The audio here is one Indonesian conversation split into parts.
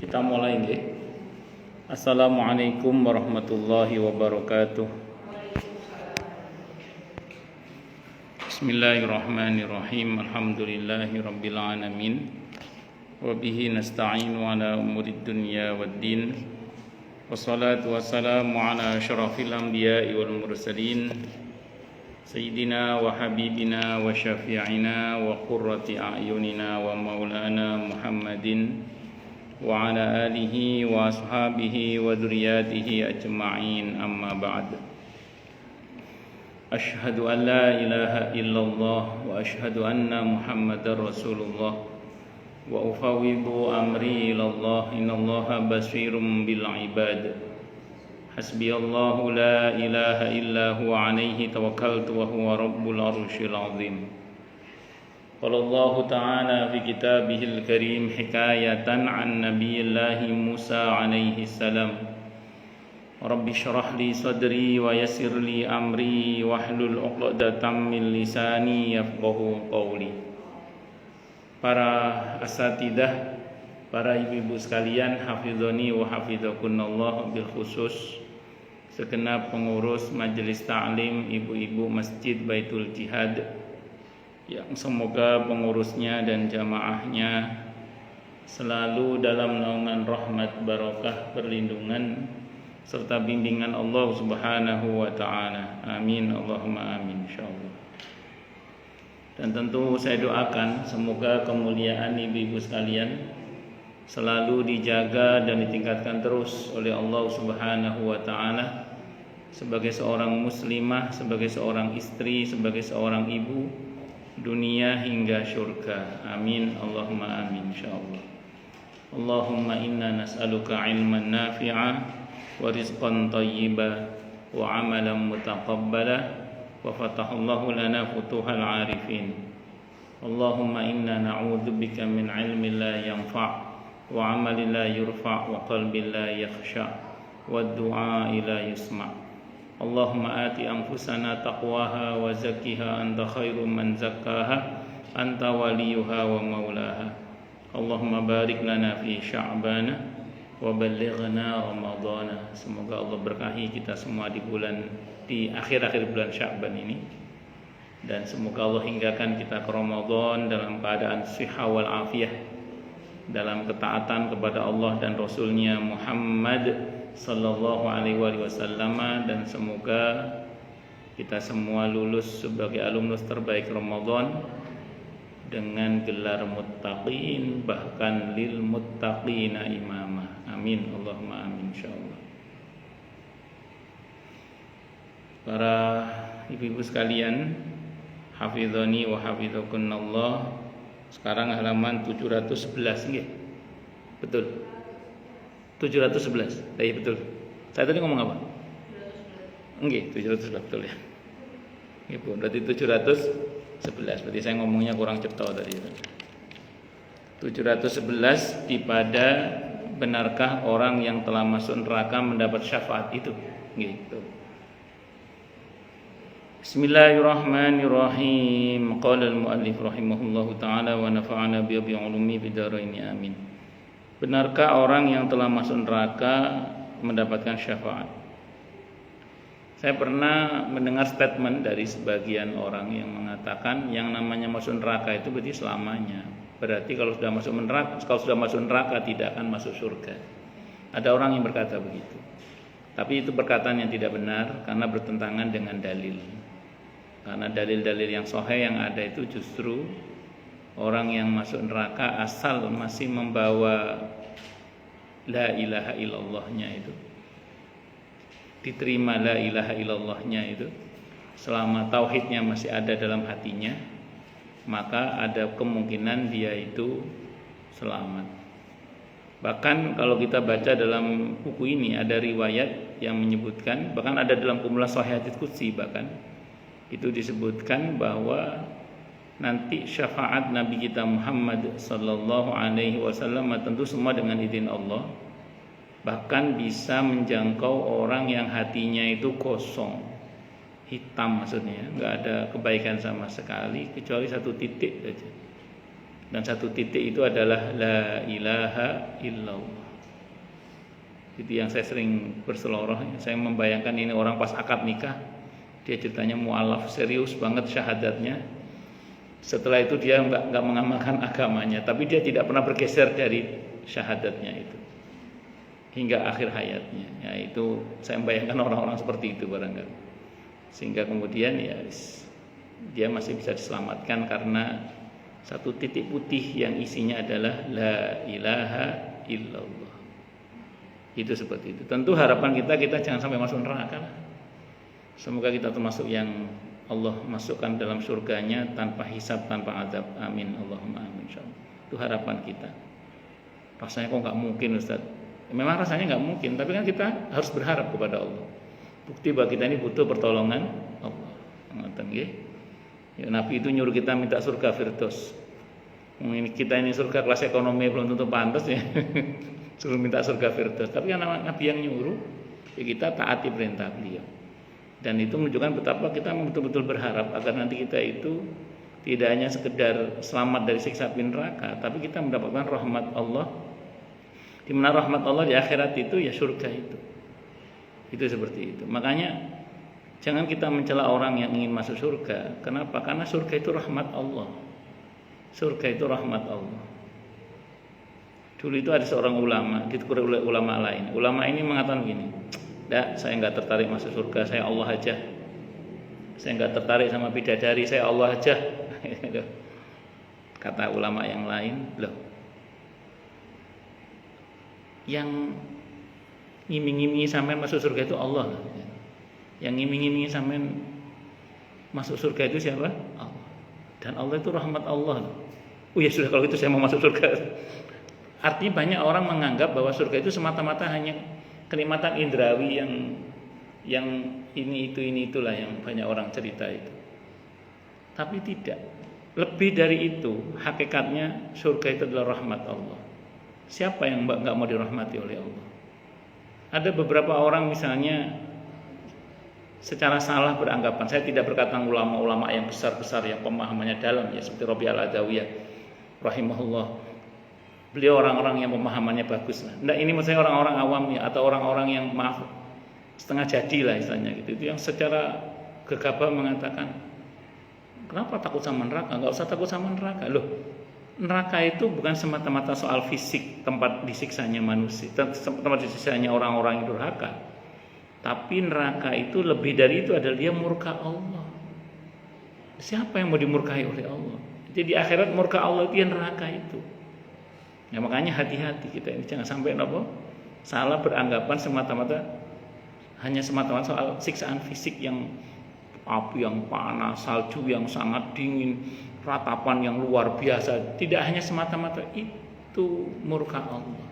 Kita mulai nggih. Assalamualaikum warahmatullahi wabarakatuh. Bismillahirrahmanirrahim. Alhamdulillahirabbil alamin. Wa bihi nasta'inu ala umurid dunya waddin. Wassalatu wassalamu ala asyrafil anbiya'i wal mursalin. Sayyidina wa habibina wa syafi'ina wa qurrati a'yunina wa maulana Muhammadin wa ala alihi wa ashabihi wa dzurriyyatihi ajma'in, amma ba'd. Asyhadu an la ilaha illallah wa asyhadu anna Muhammadar Rasulullah wa ufawwidu amri ilallah, innallaha basirun bil ibad. Hasbiyallahu la ilaha illa huwa alaihi tawakkaltu wa huwa rabbul arsyil azim. Qala Allah ta'ala fi kitabihil karim hikayatan an nabiyillahi Musa alaihi salam. Rabbi syrah li sadri wa yassir li amri wahlul 'uqdatam min lisani yafqahu qawli. Para asatidah, para ibu-ibu sekalian, hafizani wa hafizakunallah, bil khusus segenap pengurus majelis ta'lim ibu-ibu Masjid Baitul Jihad, yang semoga pengurusnya dan jamaahnya selalu dalam naungan rahmat, barakah, perlindungan serta bimbingan Allah Subhanahu wa taala. Amin, Allahumma amin, insyaallah. Dan tentu saya doakan semoga kemuliaan ibu-ibu sekalian selalu dijaga dan ditingkatkan terus oleh Allah Subhanahu wa taala sebagai seorang muslimah, sebagai seorang istri, sebagai seorang ibu, dunia hingga syurga. Amin, Allahumma amin, insyaallah. Allahumma inna nas'aluka ilman nafi'a wa rizqan thayyiba wa amalan mutaqabbala wa fatahallahu lana futuhal arifin. Allahumma inna na'udzubika min ilmin la yanfa' wa amalin la yurfa' wa qalbin la yakhsha' wa du'a la yusma'. Allahumma ati anfusana taqwaha wa zakkiha anta khairu man zakkaha anta waliyuha wa maulaha. Allahumma barik lana fi sya'bana wa ballighna ramadhana. Semoga Allah berkahi kita semua di akhir-akhir bulan Sya'ban ini, dan semoga Allah hinggakan kita ke Ramadan dalam keadaan sihah wal afiyah, dalam ketaatan kepada Allah dan Rasulnya Muhammad sallallahu alaihi wasallam, dan semoga kita semua lulus sebagai alumnus terbaik Ramadan dengan gelar muttaqin, bahkan lil muttaqina imama. Amin, Allahumma amin, insyaallah. Para ibu-ibu sekalian, hafizani wa hafizakunallah. Sekarang halaman 711 nggih. Betul. 711. Iya betul. Saya tadi ngomong apa? 711. Nggih, 711 betul ya. Nggih, Bu. Berarti 711. Berarti saya ngomongnya kurang cetha tadi. 711 di pada benarkah orang yang telah masuk neraka mendapat syafaat itu? Gitu. Bismillahirrahmanirrahim. Qala al-muallif rahimahullahu taala wa nafa'ana bi ulumi fid dharain, amin. Benarkah orang yang telah masuk neraka mendapatkan syafaat? Saya pernah mendengar statement dari sebagian orang yang mengatakan yang namanya masuk neraka itu berarti selamanya. Berarti kalau sudah masuk neraka tidak akan masuk surga. Ada orang yang berkata begitu. Tapi itu perkataan yang tidak benar karena bertentangan dengan dalil. Karena dalil-dalil yang sahih yang ada itu justru orang yang masuk neraka asal masih membawa la ilaha illallahnya itu, diterima la ilaha illallahnya itu, selama tauhidnya masih ada dalam hatinya, maka ada kemungkinan dia itu selamat. Bahkan kalau kita baca dalam buku ini ada riwayat yang menyebutkan, bahkan ada dalam kumpulan Sahih Hadits Qudsi, bahkan itu disebutkan bahwa nanti syafaat Nabi kita Muhammad sallallahu alaihi wasallam tentu semua dengan izin Allah, bahkan bisa menjangkau orang yang hatinya itu kosong, hitam, maksudnya nggak ada kebaikan sama sekali kecuali satu titik saja. Dan satu titik itu adalah la ilaha illallah. Itu yang saya sering berseloroh. Saya membayangkan ini orang pas akad nikah, dia ceritanya mu'alaf, serius banget syahadatnya. Setelah itu dia nggak mengamalkan agamanya, tapi dia tidak pernah bergeser dari syahadatnya itu hingga akhir hayatnya. Ya, itu saya membayangkan orang-orang seperti itu barangkali. Sehingga kemudian ya dia masih bisa diselamatkan karena satu titik putih yang isinya adalah la ilaha illallah. Itu seperti itu. Tentu harapan kita jangan sampai masuk neraka lah. Semoga kita termasuk yang Allah masukkan dalam surganya tanpa hisab, tanpa azab. Amin. Allahumma amin. Itu harapan kita. Rasanya kok nggak mungkin, Ustaz? Memang rasanya nggak mungkin, tapi kan kita harus berharap kepada Allah. Bukti bahwa kita ini butuh pertolongan Allah. Ngoten nggih. Ya, Nabi itu nyuruh kita minta surga Firdaus. Kita ini surga kelas ekonomi belum tentu pantas ya. Suruh minta surga Firdaus. Tapi kan Nabi yang nyuruh, ya kita taati perintah beliau. Dan itu menunjukkan betapa kita betul-betul berharap agar nanti kita itu tidak hanya sekedar selamat dari siksa api neraka, tapi kita mendapatkan rahmat Allah. Di mana rahmat Allah di akhirat itu ya surga itu. Itu seperti itu. Makanya jangan kita mencela orang yang ingin masuk surga. Kenapa? Karena surga itu rahmat Allah. Surga itu rahmat Allah. Dulu itu ada seorang ulama, ditegur oleh ulama lain. Ulama ini mengatakan gini, "Dak, saya enggak tertarik masuk surga, saya Allah aja. Saya enggak tertarik sama bidadari, saya Allah aja." Kata ulama yang lain, "Loh, yang ngiming-ngimingi sampean masuk surga itu Allah. Yang ngiming-ngimingi sampean masuk surga itu siapa? Allah. Dan Allah itu rahmat Allah. Oh ya sudah, kalau itu saya mau masuk surga." Artinya banyak orang menganggap bahwa surga itu semata-mata hanya kenikmatan indrawi yang itulah yang banyak orang cerita itu. Tapi tidak. Lebih dari itu, hakikatnya surga itu adalah rahmat Allah. Siapa yang nggak mau dirahmati oleh Allah? Ada beberapa orang misalnya secara salah beranggapan, saya tidak berkata ulama-ulama yang besar-besar yang pemahamannya dalam ya, seperti Rabi al-Adawiyah rahimahullah. Beliau orang-orang yang pemahamannya bagus lah. Nah, ini maksudnya orang-orang awam ya, atau orang-orang yang maaf setengah jadi lah istilahnya gitu. Itu yang secara gegabah mengatakan, kenapa takut sama neraka? Enggak usah takut sama neraka. Loh, neraka itu bukan semata-mata soal fisik, tempat disiksanya manusia, tempat disiksanya orang-orang yang durhaka. Tapi neraka itu lebih dari itu adalah dia murka Allah. Siapa yang mau dimurkai oleh Allah? Jadi di akhirat murka Allah itu yang neraka itu. Ya makanya hati-hati kita ini jangan sampai salah beranggapan hanya semata-mata soal siksaan fisik yang api yang panas, salju yang sangat dingin, ratapan yang luar biasa. Tidak hanya semata-mata itu murka Allah.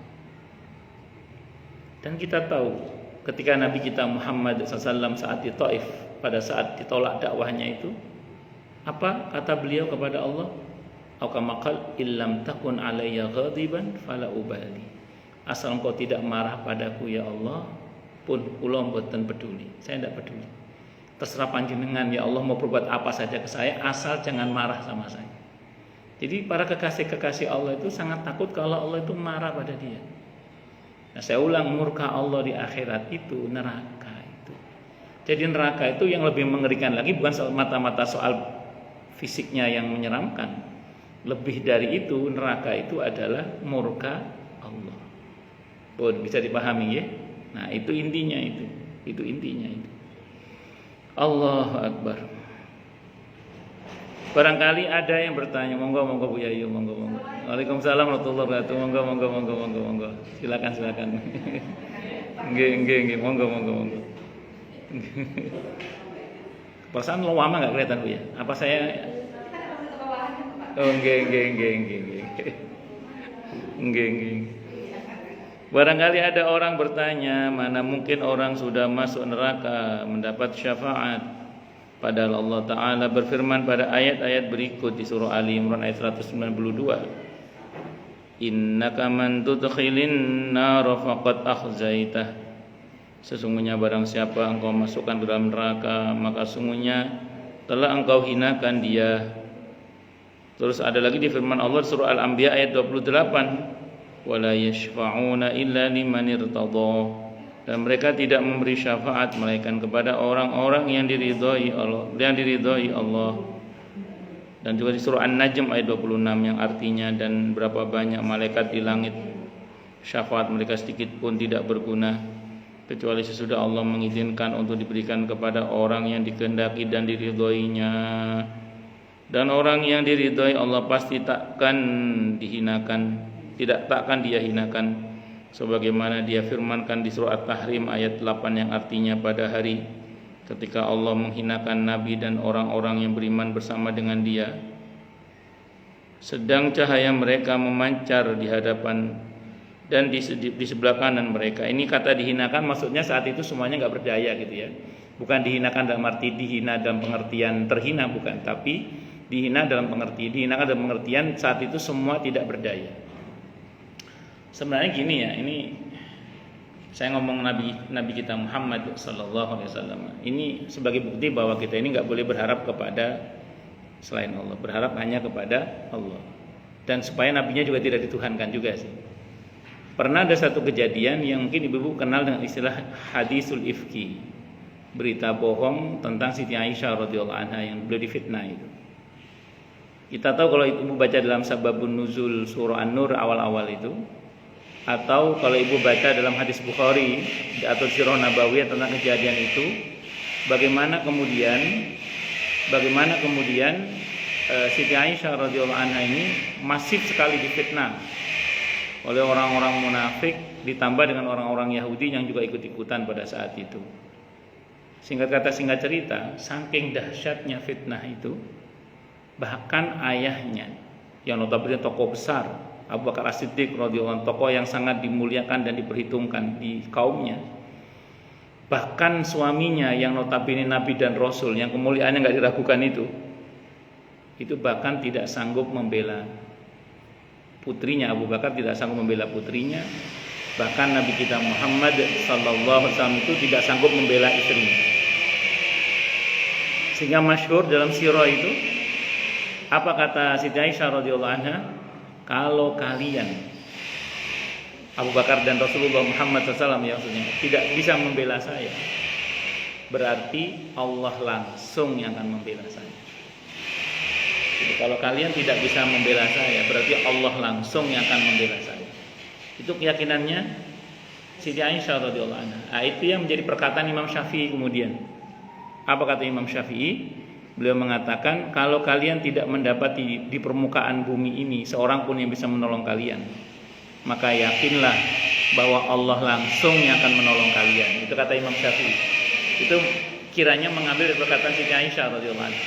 Dan kita tahu ketika Nabi kita Muhammad SAW saat di Taif, pada saat ditolak dakwahnya itu, apa kata beliau kepada Allah? Aukamakal illam takun alayya ghadiban fala ubali. Asal engkau tidak marah padaku ya Allah, pun kula mboten peduli. Saya tidak peduli. Terserah panjenengan ya Allah mau berbuat apa saja ke saya, asal jangan marah sama saya. Jadi para kekasih-kekasih Allah itu sangat takut kalau Allah itu marah pada dia. Nah, saya ulang, murka Allah di akhirat itu neraka itu. Jadi neraka itu yang lebih mengerikan lagi bukan mata-mata soal fisiknya yang menyeramkan. Lebih dari itu, neraka itu adalah murka Allah. Bisa dipahami ya? Nah, itu intinya itu. Itu intinya itu. Allahu Akbar. Barangkali ada yang bertanya, monggo Bu Yayu, monggo. Waalaikumsalam warahmatullahi wabarakatuh. Monggo. Silakan. Nggih, monggo. Perasaan lama enggak kelihatan Bu ya? Apa saya Oh, nggih. Barangkali ada orang bertanya, mana mungkin orang sudah masuk neraka mendapat syafaat, padahal Allah Ta'ala berfirman pada ayat-ayat berikut di surah Ali Imran ayat 192, innaka man tudkhilin nar faqad akhzaitah. Sesungguhnya barang siapa engkau masukkan ke dalam neraka, maka sungguhnya telah engkau hinakan dia. Terus ada lagi di firman Allah surah Al-Anbiya ayat 28, wa la yashfa'una illa liman irtadha. Dan mereka tidak memberi syafaat melainkan kepada orang-orang yang diridhai Allah. Dan juga di surah An-Najm ayat 26 yang artinya, dan berapa banyak malaikat di langit, syafaat mereka sedikit pun tidak berguna kecuali sesudah Allah mengizinkan untuk diberikan kepada orang yang dikehendaki dan diridhoinya. Dan orang yang diridhoi Allah pasti takkan dia hinakan, sebagaimana dia firmankan di surah At-Tahrim ayat 8 yang artinya, pada hari ketika Allah menghinakan Nabi dan orang-orang yang beriman bersama dengan dia, sedang cahaya mereka memancar di hadapan dan di sebelah kanan mereka. Ini kata dihinakan maksudnya saat itu semuanya nggak berdaya gitu ya. Bukan dihinakan dalam arti dihina dalam pengertian terhina, bukan, tapi dihinakan dalam pengertian saat itu semua tidak berdaya. Sebenarnya gini ya, ini saya ngomong Nabi kita Muhammad sallallahu alaihi wasallam. Ini sebagai bukti bahwa kita ini nggak boleh berharap kepada selain Allah, berharap hanya kepada Allah. Dan supaya nabinya juga tidak dituhankan juga sih. Pernah ada satu kejadian yang mungkin ibu-ibu kenal dengan istilah hadisul ifki, berita bohong tentang Siti Aisyah radhiyallahu anha yang beliau difitnah itu. Kita tahu kalau ibu baca dalam Sababun Nuzul surah An-Nur awal-awal itu, atau kalau ibu baca dalam hadis Bukhari atau Sirah Nabawiyah tentang kejadian itu, bagaimana kemudian Siti Aisyah radhiyallahu anha ini masif sekali difitnah oleh orang-orang munafik, ditambah dengan orang-orang Yahudi yang juga ikut-ikutan pada saat itu. Singkat cerita, saking dahsyatnya fitnah itu, bahkan ayahnya yang notabene tokoh besar, Abu Bakar As-Siddiq radhiyallahu anhu, tokoh yang sangat dimuliakan dan diperhitungkan di kaumnya, bahkan suaminya yang notabene Nabi dan Rasul yang kemuliaannya nggak diragukan itu bahkan tidak sanggup membela putrinya. Abu Bakar tidak sanggup membela putrinya, bahkan Nabi kita Muhammad sallallahu alaihi wasallam itu tidak sanggup membela istrinya. Sehingga masyhur dalam sirah itu, apa kata Siti Aisyah radhiyallahu anha? Kalau kalian, Abu Bakar dan Rasulullah Muhammad SAW ya maksudnya, tidak bisa membela saya, berarti Allah langsung yang akan membela saya. Jadi kalau kalian tidak bisa membela saya, berarti Allah langsung yang akan membela saya. Itu keyakinannya Siti Aisyah radhiyallahu anha. Itu yang menjadi perkataan Imam Syafi'i kemudian. Apa kata Imam Syafi'i? Beliau mengatakan, kalau kalian tidak mendapati di permukaan bumi ini seorang pun yang bisa menolong kalian, maka yakinlah bahwa Allah langsung yang akan menolong kalian. Itu kata Imam Syafi'i. Itu kiranya mengambil dari perkataan Siti Aisyah radhiyallahu anha.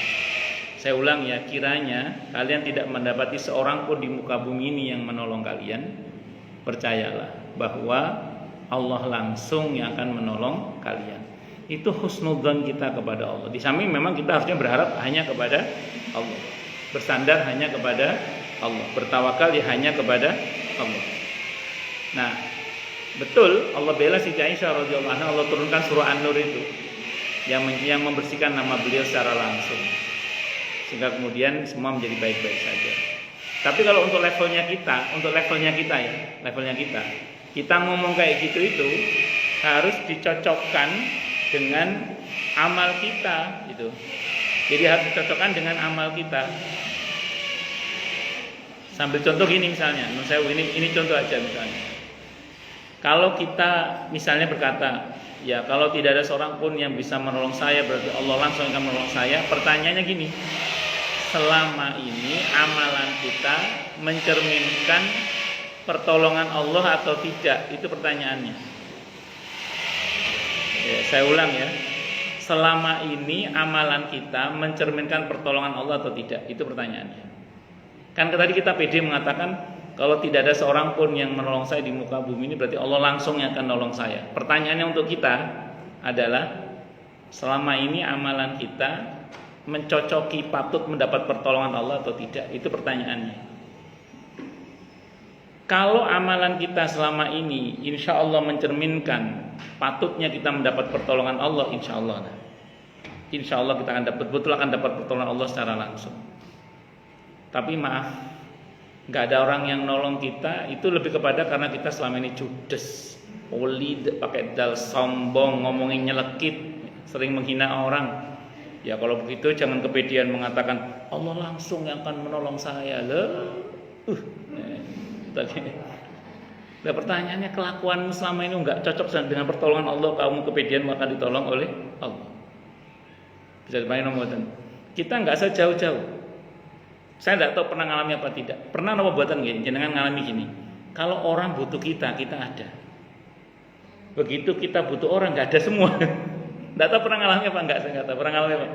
Saya ulang ya, kiranya kalian tidak mendapati seorang pun di muka bumi ini yang menolong kalian, percayalah bahwa Allah langsung yang akan menolong kalian. Itu husnudzon kita kepada Allah. Di samping memang kita harusnya berharap hanya kepada Allah, bersandar hanya kepada Allah, bertawakal ya hanya kepada Allah. Nah, betul Allah bela Siti Aisyah radhiyallahu anha. Allah turunkan surah An-Nur itu yang membersihkan nama beliau secara langsung, sehingga kemudian semua menjadi baik-baik saja. Tapi kalau untuk levelnya kita ngomong kayak gitu itu harus dicocokkan dengan amal kita gitu. Jadi harus dicocokkan dengan amal kita. Sambil contoh gini misalnya, ini contoh aja misalnya. Kalau kita misalnya berkata, ya kalau tidak ada seorang pun yang bisa menolong saya, berarti Allah langsung akan menolong saya. Pertanyaannya gini, selama ini amalan kita mencerminkan pertolongan Allah atau tidak? Itu pertanyaannya. Ya, saya ulang ya. Selama ini amalan kita mencerminkan pertolongan Allah atau tidak? Itu pertanyaannya. Kan tadi kita pede mengatakan kalau tidak ada seorang pun yang menolong saya di muka bumi ini, berarti Allah langsung yang akan menolong saya. Pertanyaannya untuk kita adalah, selama ini amalan kita mencocoki patut mendapat pertolongan Allah atau tidak? Itu pertanyaannya. Kalau amalan kita selama ini insya Allah mencerminkan patutnya kita mendapat pertolongan Allah, insya Allah kita akan dapat pertolongan Allah secara langsung. Tapi maaf, nggak ada orang yang nolong kita, itu lebih kepada karena kita selama ini judes, pakai dal, sombong, ngomongin nyelekit, sering menghina orang. Ya kalau begitu jangan kepedean mengatakan Allah langsung yang akan menolong saya. Nah, pertanyaannya, kelakuanmu selama ini nggak cocok dengan pertolongan Allah, kamu kepedean akan ditolong oleh Allah. Bisa dibayangkan nomor. Kita nggak usah jauh-jauh. Saya tidak tahu pernah ngalami apa tidak. Pernah apa buatan gini, jenengan ngalami gini. Kalau orang butuh kita, kita ada. Begitu kita butuh orang, nggak ada semua. Tidak tahu pernah ngalami apa enggak, saya nggak tahu pernah ngalami apa.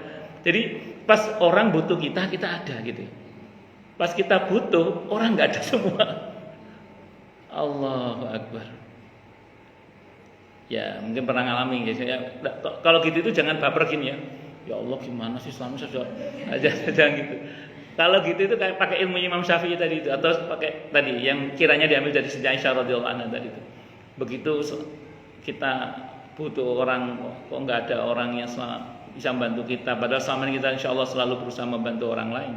Jadi pas orang butuh kita, kita ada gitu. Pas kita butuh, orang nggak ada semua. Allahu Akbar. Ya mungkin pernah ngalami guys. Ya, kalau gitu itu jangan baper gini ya. Ya Allah gimana sih selama saja aja gitu. Kalau gitu itu kayak pakai ilmu Imam Syafi'i tadi itu, atau pakai tadi yang kiranya diambil dari Sayyidah Aisyah radhiyallahu anha tadi itu. Begitu kita butuh orang, kok nggak ada orang yang bisa membantu kita, padahal selama ini kita insya Allah selalu berusaha membantu orang lain.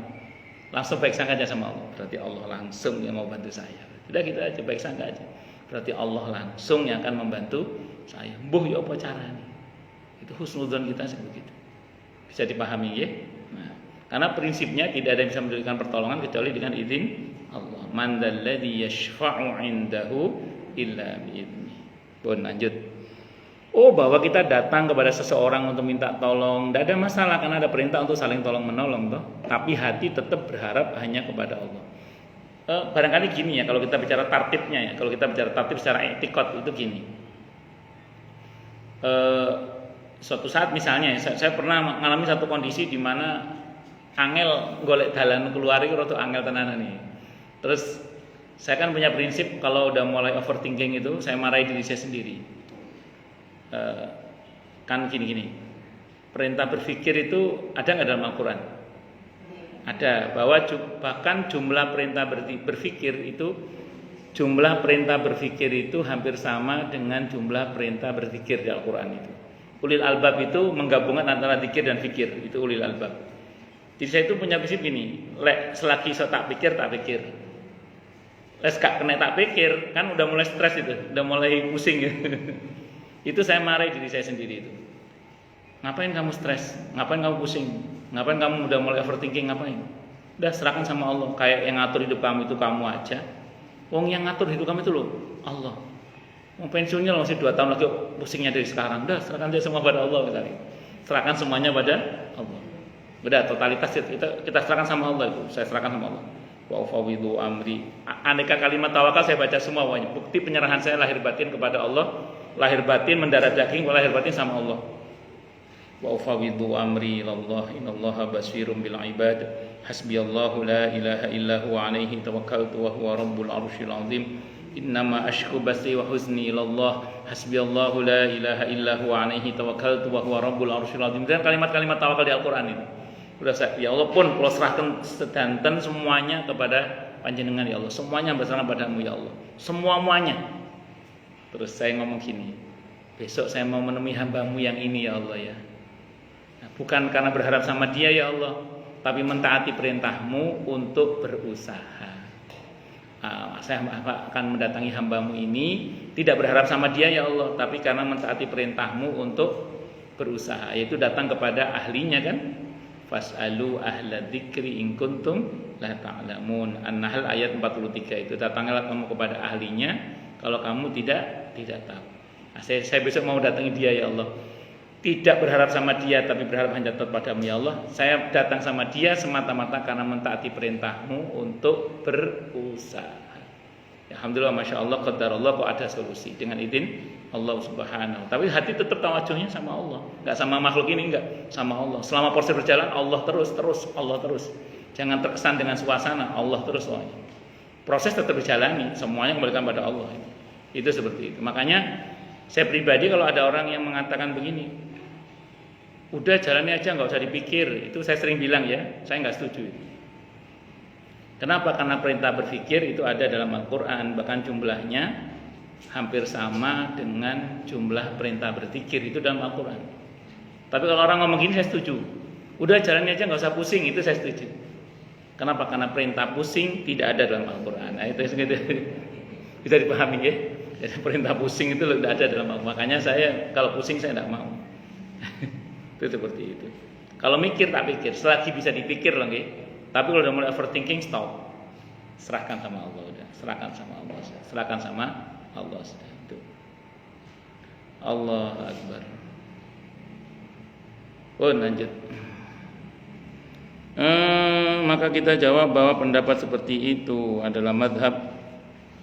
Langsung baik sangka aja sama Allah, berarti Allah langsung yang mau bantu saya. Udah gitu aja, baik sangka aja, berarti Allah langsung yang akan membantu saya. Mbuh ya apa caranya? Itu husnudzon kita seperti itu. Bisa dipahami ya? Nah, karena prinsipnya tidak ada yang bisa memberikan pertolongan kecuali dengan izin Allah. Man dzalladzi yashfa'u 'indahu illa bi'idznih. Bon, lanjut. Oh, bahwa kita datang kepada seseorang untuk minta tolong, tidak ada masalah karena ada perintah untuk saling tolong menolong toh. Tapi hati tetap berharap hanya kepada Allah. Barangkali gini ya, kalau kita bicara tartibnya ya, kalau kita bicara tartib secara etikot itu gini. Suatu saat misalnya saya pernah mengalami satu kondisi di mana angel golek dalan keluar itu rada angel tenanan nih. Terus saya kan punya prinsip kalau udah mulai overthinking itu saya marahi diri saya sendiri. Kan gini-gini. Perintah berpikir itu ada nggak dalam Al-Quran? Ada, bahwa bahkan jumlah perintah berpikir itu hampir sama dengan jumlah perintah berzikir di Al-Quran itu. Ulil albab itu menggabungkan antara zikir dan fikir, itu ulil albab. Jadi saya itu punya prinsip gini, selagi saya tak pikir. Gak kena tak pikir, kan udah mulai stres itu, udah mulai pusing gitu. Itu saya marahi diri saya sendiri itu. Ngapain kamu stres? Ngapain kamu pusing? Ngapain kamu udah mulai overthinking? Ngapain? Udah serahkan sama Allah. Kayak yang ngatur hidup kamu itu kamu aja. Wong yang ngatur hidup kamu itu loh Allah. Wong pensiunnya masih 2 tahun lagi, pusingnya dari sekarang. Udah serahkan dia semua pada Allah misalnya. Serahkan semuanya pada Allah. Udah totalitas kita serahkan sama Allah itu. Saya serahkan sama Allah. Wa ufawwidu amri. Aneka kalimat tawakal saya baca semua pokoknya. Bukti penyerahan saya lahir batin kepada Allah. Lahir batin mendarah daging, lahir batin sama Allah. Wa ufawwidu amri ilallah innallaha basyirum bil ibad. Hasbiyallahu la ilaha illa huwa alaihi tawakkaltu wa huwa rabbul arsyil azim. Innama ashku basi wa huzni ilallah. Hasbiyallahu la ilaha illa huwa alaihi tawakkaltu wa huwa rabbul arsyil azim. Dan kalimat-kalimat tawakal di Al-Qur'an itu. Udah saya, ya Allah pun kalau serahkan sedanten semuanya kepada panjenengan ya Allah. Semuanya berserah padamu ya Allah. Semuanya. Terus saya ngomong gini, besok saya mau menemui hambamu yang ini ya Allah ya. Nah, bukan karena berharap sama dia ya Allah, tapi mentaati perintahmu untuk berusaha. Saya akan mendatangi hambamu ini tidak berharap sama dia ya Allah, tapi karena mentaati perintahmu untuk berusaha, yaitu datang kepada ahlinya kan. Fas'alu ahla dzikri in kuntum la ta'lamun. An-Nahl ayat 43 itu, datanglah kamu kepada ahlinya kalau kamu tidak tahu. Nah, saya besok mau datangi dia ya Allah. Tidak berharap sama dia tapi berharap hanya kepadamu ya Allah. Saya datang sama dia semata-mata karena mentaati perintahmu untuk berusaha. Ya, alhamdulillah, masya Allah, qadarullah, kok ada solusi dengan izin Allah subhanahu. Tapi hati tetap tawajuhnya sama Allah, nggak sama makhluk ini, nggak sama Allah. Selama proses berjalan Allah terus Allah terus. Jangan terkesan dengan suasana, Allah terus. Proses tetap dijalani, semuanya kembalikan pada Allah. Itu seperti itu. Makanya saya pribadi kalau ada orang yang mengatakan begini, udah jalani aja nggak usah dipikir, itu saya sering bilang ya, saya nggak setuju. Kenapa? Karena perintah berpikir itu ada dalam Al-Quran, bahkan jumlahnya hampir sama dengan jumlah perintah berzikir itu dalam Al-Quran. Tapi kalau orang ngomong gini saya setuju, udah jalani aja nggak usah pusing, itu saya setuju. Kenapa? Karena perintah pusing tidak ada dalam Al-Quran. Nah, itu gitu. Bisa dipahami ya. Jadi perintah pusing itu tidak ada dalam Al-Quran. Makanya saya kalau pusing saya tidak mau. Itu seperti itu. Kalau mikir tak pikir, selagi bisa dipikir lagi. Tapi kalau udah mulai overthinking stop. Serahkan sama Allah udah. Serahkan sama Allah. Serahkan sama Allah sudah. Itu. Allah Akbar. Oh, lanjut. Maka kita jawab bahwa pendapat seperti itu adalah madhab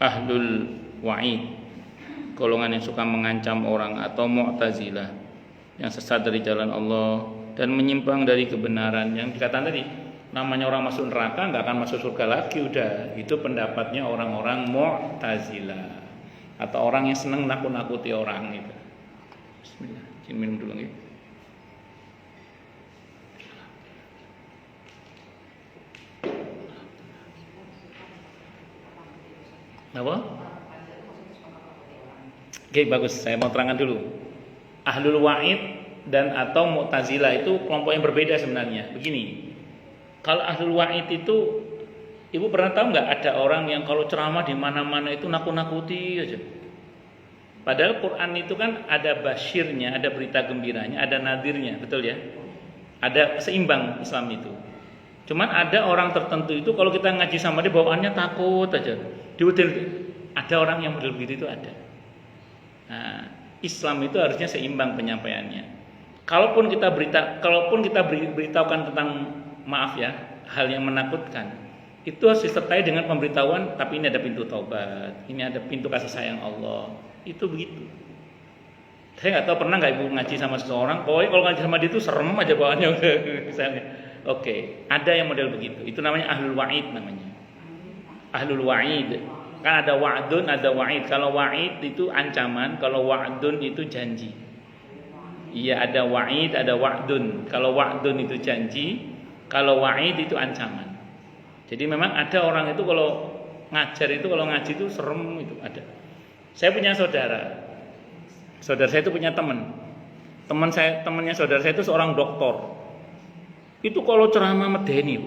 ahlul wa'id, golongan yang suka mengancam orang, atau Mu'tazilah yang sesat dari jalan Allah dan menyimpang dari kebenaran. Yang dikatakan tadi, namanya orang masuk neraka nggak akan masuk surga lagi, udah. Itu pendapatnya orang-orang Mu'tazilah atau orang yang senang nakut-nakuti orang gitu. Bismillah, izin minum dulu nih. Apa? Oke, bagus. Saya mau terangkan dulu. Ahlul Wa'id dan atau Mu'tazilah itu kelompok yang berbeda sebenarnya. Begini. Kalau Ahlul Wa'id itu, Ibu pernah tahu nggak ada orang yang kalau ceramah di mana-mana itu nakut-nakuti aja. Padahal Quran itu kan ada basyirnya, ada berita gembiranya, ada nadirnya, betul ya? Ada seimbang Islam itu. Cuman ada orang tertentu itu kalau kita ngaji sama dia bawaannya takut aja. Ada orang yang model begitu itu ada. Nah, Islam itu harusnya seimbang penyampaiannya. Kalaupun kita beritahukan tentang maaf ya, hal yang menakutkan, itu harus disertai dengan pemberitahuan. Tapi ini ada pintu taubat, ini ada pintu kasih sayang Allah. Itu begitu. Saya nggak tahu pernah nggak Ibu ngaji sama seseorang, pokoknya kalau ngaji sama dia itu serem aja bawaannya misalnya. Oke, ada yang model begitu. Itu namanya ahlul wa'id namanya. Ahlul wa'id. Kan ada wa'dun, ada wa'id. Kalau wa'id itu ancaman, kalau wa'dun itu janji. Iya, ada wa'id, ada wa'dun. Kalau wa'dun itu janji, kalau wa'id itu ancaman. Jadi memang ada orang itu kalau ngajar itu, kalau ngaji itu serem itu ada. Saya punya saudara. Saudara saya itu punya teman. Temannya saudara saya itu seorang doktor. Itu kalau ceramah medeni,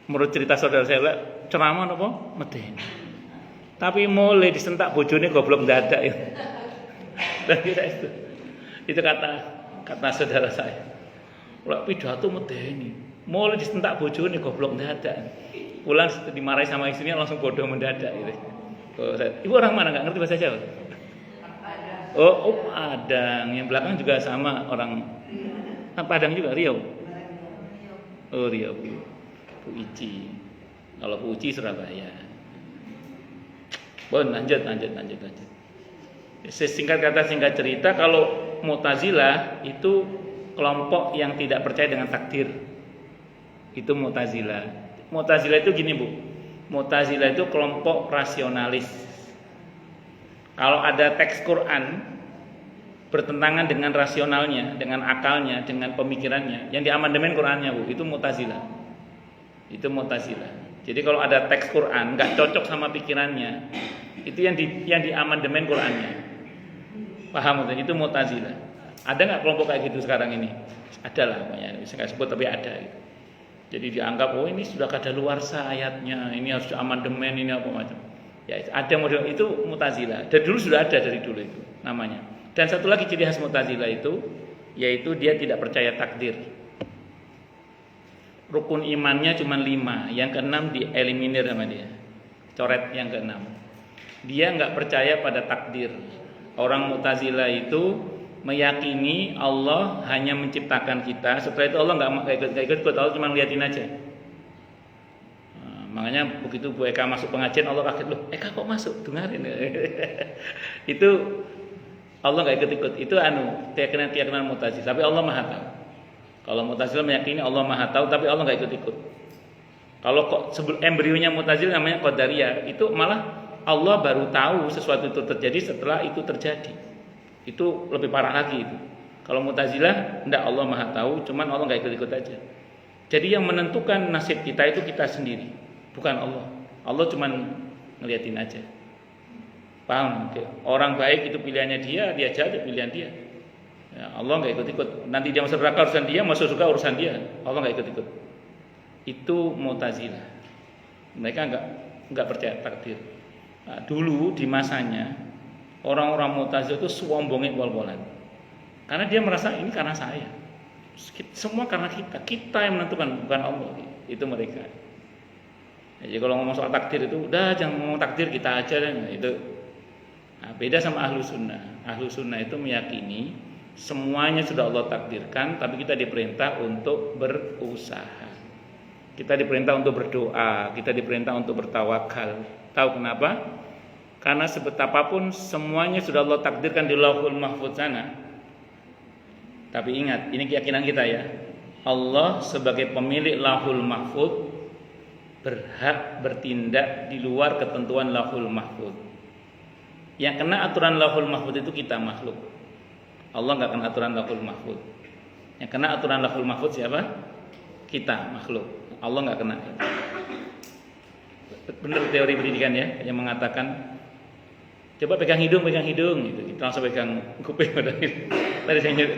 menurut cerita saudara saya, ceramah apa? Medeni. Tapi mulai disentak bojone goblok dadak ya. Dan kira itu kata saudara saya. Lah pidato medeni, mulai disentak bojone goblok dadak. Pulang dimarahi sama istrinya langsung bodoh mendadak gitu. Ibu orang mana nggak ngerti bahasa Jawa? Oh, Padang. Yang belakang juga sama orang Padang juga, Riau. Oh, Riau. Bu Ici. Kalau Bu Ici Surabaya. Lanjut. Singkat kata singkat cerita, kalau Mu'tazilah itu kelompok yang tidak percaya dengan takdir. Itu Mu'tazilah. Mu'tazilah itu gini, Bu. Mu'tazilah itu kelompok rasionalis. Kalau ada teks Quran bertentangan dengan rasionalnya, dengan akalnya, dengan pemikirannya, yang diamandemen Qurannya, Bu, itu Mu'tazilah. Itu Mu'tazilah. Jadi kalau ada teks Quran nggak cocok sama pikirannya, itu yang diamandemen Qurannya. Paham? Itu Mu'tazilah. Ada nggak kelompok kayak gitu sekarang ini? Ada lah, banyak. Bisa nggak sebut tapi ada. Gitu. Jadi dianggap, oh ini sudah kadaluarsa ayatnya, ini harus amandemen, ini apa macam. Ya, ada model itu Mu'tazilah. Dari dulu sudah ada dari dulu itu namanya. Dan satu lagi ciri khas Mu'tazilah itu, yaitu dia tidak percaya takdir. Rukun imannya cuma 5, yang ke-6 dieliminir sama dia. Coret yang ke-6. Dia nggak percaya pada takdir. Orang Mu'tazilah itu meyakini Allah hanya menciptakan kita, setelah itu Allah nggak ikut, Allah cuma liatin aja. Makanya begitu Bu Eka masuk pengajian, Allah kaget, loh Eka kok masuk, dengarin. Itu Allah nggak ikut-ikut. Itu keyakinan Mu'tazilah. Tapi Allah Maha Tahu. Kalau Mu'tazilah meyakini Allah Maha Tahu, tapi Allah nggak ikut-ikut. Kalau embrionya Mu'tazilah namanya Qadariyah, itu malah Allah baru tahu sesuatu itu terjadi setelah itu terjadi. Itu lebih parah lagi itu. Kalau Mu'tazilah, enggak, Allah Maha Tahu, cuman Allah nggak ikut-ikut aja. Jadi yang menentukan nasib kita itu kita sendiri, bukan Allah. Allah cuma ngeliatin aja. Paham? Orang baik itu pilihannya dia jahat pilihan dia. Ya, Allah nggak ikut-ikut. Nanti dia masuk neraka urusan dia, masuk surga urusan dia. Allah nggak ikut-ikut. itu Mu'tazilah. Mereka enggak percaya takdir. Nah, dulu di masanya orang-orang Mu'tazilah itu sombongnya pol-polan. Karena dia merasa ini karena saya. Semua karena kita yang menentukan, bukan Allah. Itu mereka. Jadi kalau ngomong soal takdir itu udah jangan ngomong takdir, kita aja dan itu. Nah, beda sama ahlu sunnah. Ahlu sunnah itu meyakini semuanya sudah Allah takdirkan, tapi kita diperintah untuk berusaha. Kita diperintah untuk berdoa, kita diperintah untuk bertawakal. Tahu kenapa? Karena sebetapapun semuanya sudah Allah takdirkan di Lauhul Mahfuz sana. Tapi ingat, ini keyakinan kita ya. Allah sebagai pemilik Lauhul Mahfuz berhak bertindak di luar ketentuan Lauhul Mahfuz. Yang kena aturan Lauhul Mahfuz itu kita makhluk. Allah enggak kena aturan Lauhul Mahfuz. Yang kena aturan Lauhul Mahfuz siapa? Kita makhluk. Allah enggak kena. Benar teori pendidikan ya, yang mengatakan coba pegang hidung gitu. Kita langsung pegang kuping pada itu. Tadi saya nyebut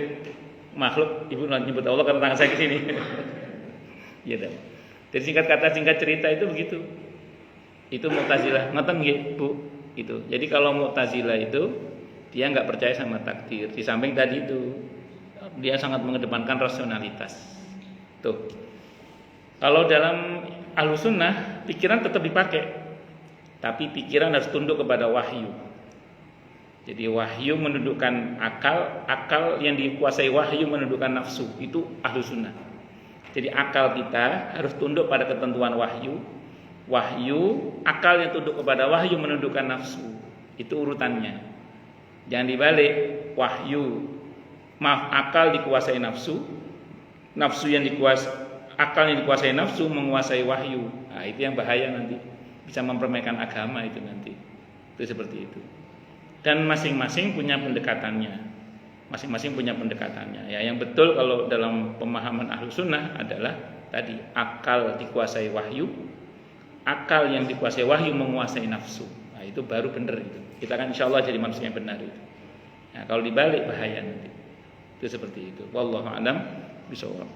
makhluk, ibu nyebut Allah karena tangan saya ke sini. Iya dah. Jadi singkat kata, singkat cerita itu begitu. Itu Mu'tazilah. Ngoten nggih, Bu? Itu. Jadi kalau Mu'tazilah itu dia enggak percaya sama takdir. Di samping tadi itu dia sangat mengedepankan rasionalitas. Tuh. Kalau dalam Ahlussunnah pikiran tetap dipakai. Tapi pikiran harus tunduk kepada wahyu. Jadi wahyu menundukkan akal, akal yang dikuasai wahyu menundukkan nafsu. Itu Ahlussunnah. Jadi akal kita harus tunduk pada ketentuan wahyu. Wahyu, akal yang tunduk kepada wahyu menundukkan nafsu. Itu urutannya. Jangan dibalik. Akal dikuasai nafsu. Nafsu yang akal yang dikuasai nafsu menguasai wahyu. Nah, itu yang bahaya nanti. Bisa mempermainkan agama itu nanti. Itu seperti itu. Dan masing-masing punya pendekatannya. Ya, yang betul kalau dalam pemahaman Ahlussunnah adalah tadi akal dikuasai wahyu, akal yang dikuasai wahyu menguasai nafsu. Nah, itu baru benar itu. Kita kan insyaallah jadi manusia yang benar itu. Nah, kalau dibalik bahaya nanti. Itu seperti itu. Wallahu a'lam bishawab.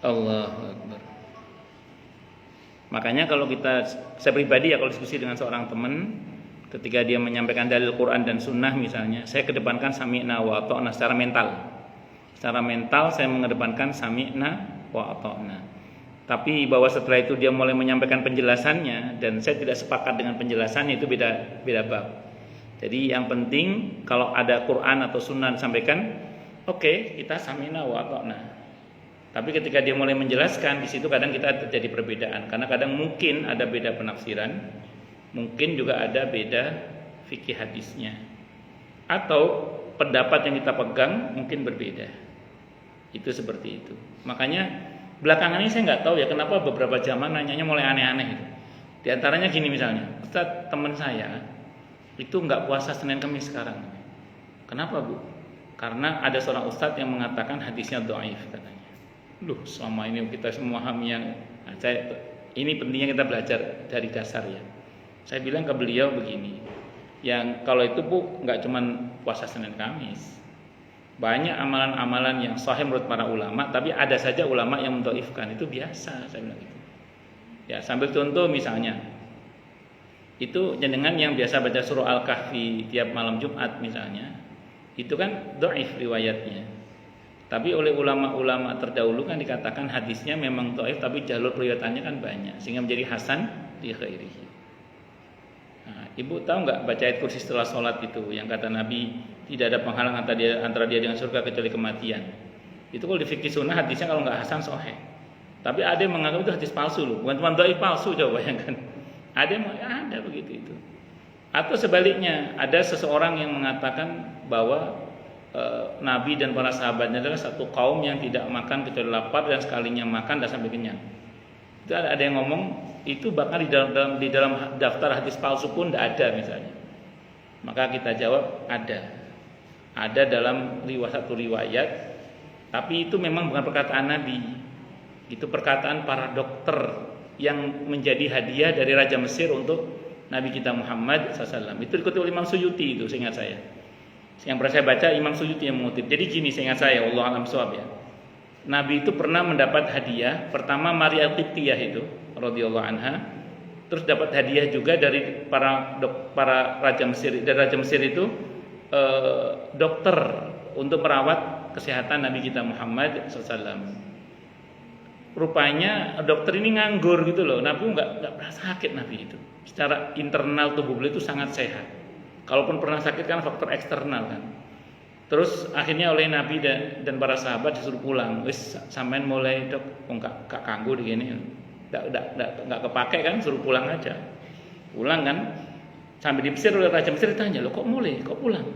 Allahu akbar. Makanya kalau saya pribadi ya kalau diskusi dengan seorang teman ketika dia menyampaikan dalil Quran dan Sunnah misalnya, saya kedepankan sami'na wa ata'na secara mental. Secara mental saya mengedepankan sami'na wa ata'na. Tapi bahwa setelah itu dia mulai menyampaikan penjelasannya dan saya tidak sepakat dengan penjelasannya, itu beda bab. Jadi yang penting kalau ada Quran atau Sunnah disampaikan, oke, kita sami'na wa ata'na. Tapi ketika dia mulai menjelaskan, di situ kadang kita terjadi perbedaan karena kadang mungkin ada beda penafsiran, mungkin juga ada beda fikih hadisnya, atau pendapat yang kita pegang mungkin berbeda. Itu seperti itu. Makanya belakangan ini saya nggak tahu ya kenapa beberapa jamaah nanyanya mulai aneh-aneh gitu. Di antaranya gini misalnya, Ustaz, teman saya itu nggak puasa Senin Kamis sekarang. Kenapa, Bu? Karena ada seorang ustadz yang mengatakan hadisnya dhaif katanya. Loh, selama ini kita semua memahami ini pentingnya kita belajar dari dasar ya. Saya bilang ke beliau begini, yang kalau itu Bu nggak cuman puasa Senin Kamis, banyak amalan-amalan yang sahih menurut para ulama, tapi ada saja ulama yang mendhaifkan, itu biasa, saya bilang gitu. Ya, sambil contoh misalnya, itu jenengan yang biasa baca surah Al-Kahfi tiap malam Jumat misalnya, itu kan dhaif riwayatnya. Tapi oleh ulama-ulama terdahulu kan dikatakan hadisnya memang dhaif, tapi jalur riwayatannya kan banyak sehingga menjadi hasan li ghairihi. Nah, Ibu tahu nggak baca ayat kursi setelah sholat itu yang kata Nabi tidak ada penghalang antara dia dengan surga kecuali kematian. Itu kalau di fikih sunnah hadisnya kalau nggak hasan sahih. Tapi ada yang menganggap itu hadis palsu loh, bukan cuma dhaif, palsu, coba bayangkan. Ada begitu itu. Atau sebaliknya, ada seseorang yang mengatakan bahwa Nabi dan para sahabatnya adalah satu kaum yang tidak makan kecuali lapar dan sekalinya makan dan sampai kenyang. Itu ada yang ngomong itu bahkan di dalam daftar hadis palsu pun tidak ada misalnya. Maka kita jawab ada dalam satu riwayat, tapi itu memang bukan perkataan Nabi. Itu perkataan para dokter yang menjadi hadiah dari Raja Mesir untuk Nabi kita Muhammad SAW. Itu dikutip oleh Imam Suyuti itu seingat saya. Yang pernah saya baca Imam Suyuti yang mengutip. Jadi gini seingat saya, wallahu a'lam bishawab ya. Nabi itu pernah mendapat hadiah. Pertama Maria Qibtiyah itu radhiyallahu anha, terus dapat hadiah juga dari para raja Mesir. Dari raja Mesir itu dokter untuk merawat kesehatan Nabi kita Muhammad SAW. Rupanya dokter ini nganggur gitu loh. Nabi nggak pernah sakit Nabi itu. Secara internal tubuh beliau itu sangat sehat. Kalaupun pernah sakit kan faktor eksternal kan. Terus akhirnya oleh Nabi dan para sahabat disuruh pulang. Wis sampean mulai dok, nggak kanggu di gini, nggak kepake kan, suruh pulang aja. Pulang kan, sampai di Mesir oleh raja Mesir ditanya, lo kok mulai, kok pulang?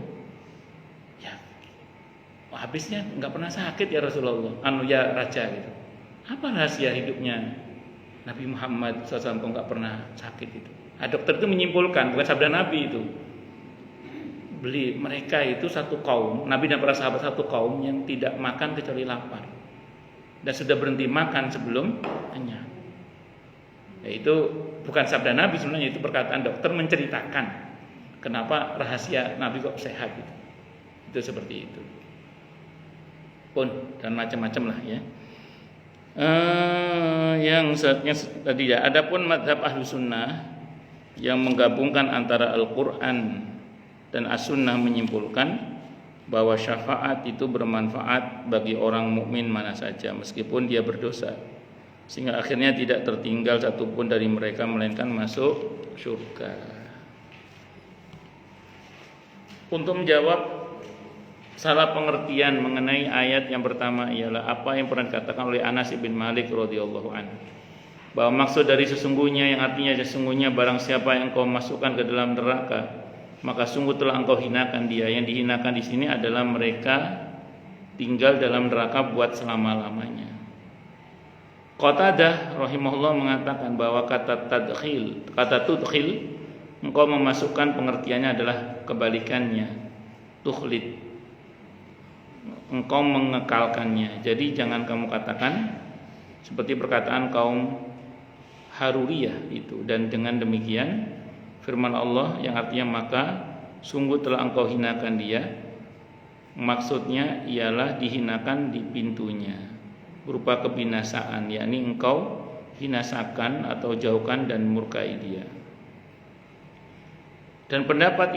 Ya, habisnya nggak pernah sakit ya Rasulullah, ya raja gitu. Apa rahasia hidupnya Nabi Muhammad SAW kok nggak pernah sakit itu? Nah, dokter itu menyimpulkan, bukan sabda Nabi itu. Mereka itu satu kaum, Nabi dan para sahabat satu kaum yang tidak makan kecuali lapar dan sudah berhenti makan sebelum kenyang. Itu bukan sabda Nabi sebenarnya, itu perkataan dokter menceritakan kenapa rahasia Nabi kok sehat gitu. Itu seperti itu. Pun dan macam-macam lah ya. Yang tadi ya, adapun mazhab Ahlus Sunnah yang menggabungkan antara Al-Qur'an dan As-Sunnah menyimpulkan bahwa syafaat itu bermanfaat bagi orang mukmin mana saja meskipun dia berdosa, sehingga akhirnya tidak tertinggal satupun dari mereka melainkan masuk surga. Untuk menjawab salah pengertian mengenai ayat yang pertama ialah apa yang pernah dikatakan oleh Anas bin Malik radhiyallahu anhu, bahwa maksud dari sesungguhnya yang artinya sesungguhnya barang siapa yang kau masukkan ke dalam neraka maka sungguh telah engkau hinakan dia. Yang dihinakan di sini adalah mereka tinggal dalam neraka buat selama-lamanya. Qatadah rahimahullah mengatakan bahwa kata tudkhil engkau memasukkan pengertiannya adalah kebalikannya, tukhlid, engkau mengekalkannya. Jadi jangan kamu katakan seperti perkataan kaum Haruriyah itu. Dan dengan demikian firman Allah yang artinya maka sungguh telah engkau hinakan dia, maksudnya ialah dihinakan di pintunya berupa kebinasaan, yakni engkau hinasakan atau jauhkan dan murkai dia. Dan pendapat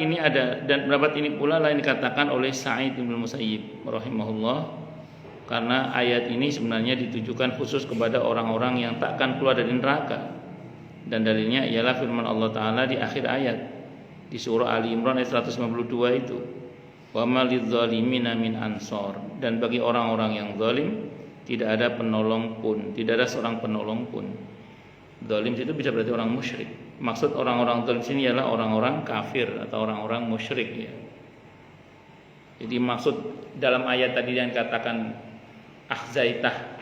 ini pula lain dikatakan oleh Sa'id bin Musayyib rahimahullah, karena ayat ini sebenarnya ditujukan khusus kepada orang-orang yang takkan keluar dari neraka. Dan dalilnya ialah firman Allah Ta'ala di akhir ayat di surah Ali Imran ayat 152 itu, wa malidz zalimina min ansor, dan bagi orang-orang yang zalim tidak ada penolong pun, tidak ada seorang penolong pun. Zalim itu bisa berarti orang musyrik. Maksud orang-orang zalim sini ialah orang-orang kafir atau orang-orang musyrik ya. Jadi maksud dalam ayat tadi yang dikatakan akhzaitah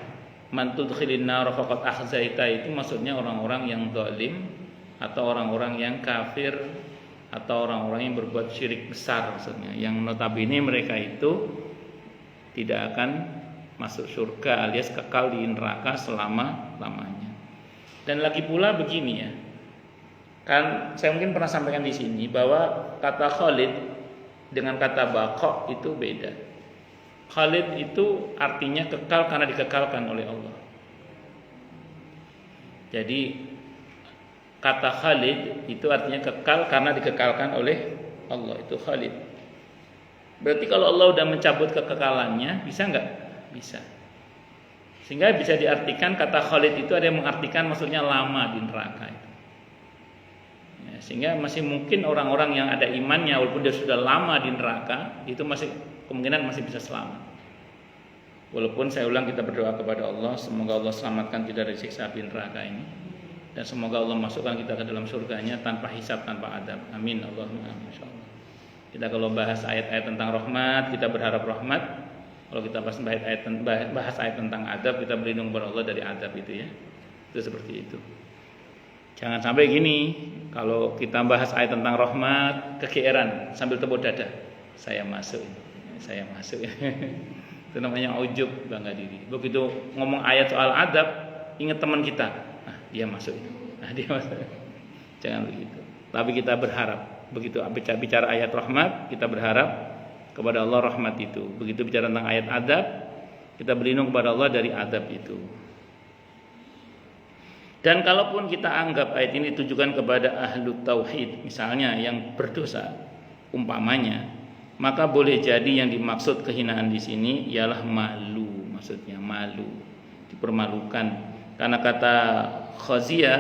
man tudkhilin nar faqad akhzaita, itu maksudnya orang-orang yang zalim atau orang-orang yang kafir atau orang-orang yang berbuat syirik besar maksudnya, yang notabene mereka itu tidak akan masuk surga alias kekal di neraka selama-lamanya. Dan lagi pula begini ya. Kan saya mungkin pernah sampaikan di sini bahwa kata khalid dengan kata baqa itu beda. Khalid itu artinya kekal karena dikekalkan oleh Allah. Jadi kata Khalid itu artinya kekal karena dikekalkan oleh Allah, itu Khalid. Berarti kalau Allah sudah mencabut kekekalannya, bisa enggak? Bisa. Sehingga bisa diartikan kata Khalid itu ada yang mengartikan maksudnya lama di neraka itu. Ya, sehingga masih mungkin orang-orang yang ada imannya walaupun dia sudah lama di neraka, itu masih kemungkinan masih bisa selamat. Walaupun saya ulang, kita berdoa kepada Allah semoga Allah selamatkan kita dari siksa api neraka ini, dan semoga Allah masukkan kita ke dalam surganya tanpa hisab, tanpa adab. Amin Allahumma amin insyaallah. Kita kalau bahas ayat-ayat tentang rahmat, kita berharap rahmat. Kalau kita bahas ayat tentang adab, kita berlindung kepada Allah dari adab itu ya. Itu seperti itu. Jangan sampai gini, kalau kita bahas ayat tentang rahmat, kegeeran sambil tepuk dada. Saya masuk. Itu namanya ujub, bangga diri. Begitu ngomong ayat soal adab, ingat teman kita. Nah, dia masuk. Jangan begitu. Tapi kita berharap, begitu bicara ayat rahmat, kita berharap kepada Allah rahmat itu. Begitu bicara tentang ayat adab, Kita berlindung kepada Allah dari azab itu. Dan kalaupun kita anggap ayat ini ditujukan kepada ahlu tauhid, misalnya yang berdosa, umpamanya, maka boleh jadi yang dimaksud kehinaan di sini ialah malu, maksudnya malu, dipermalukan. Karena kata khazia,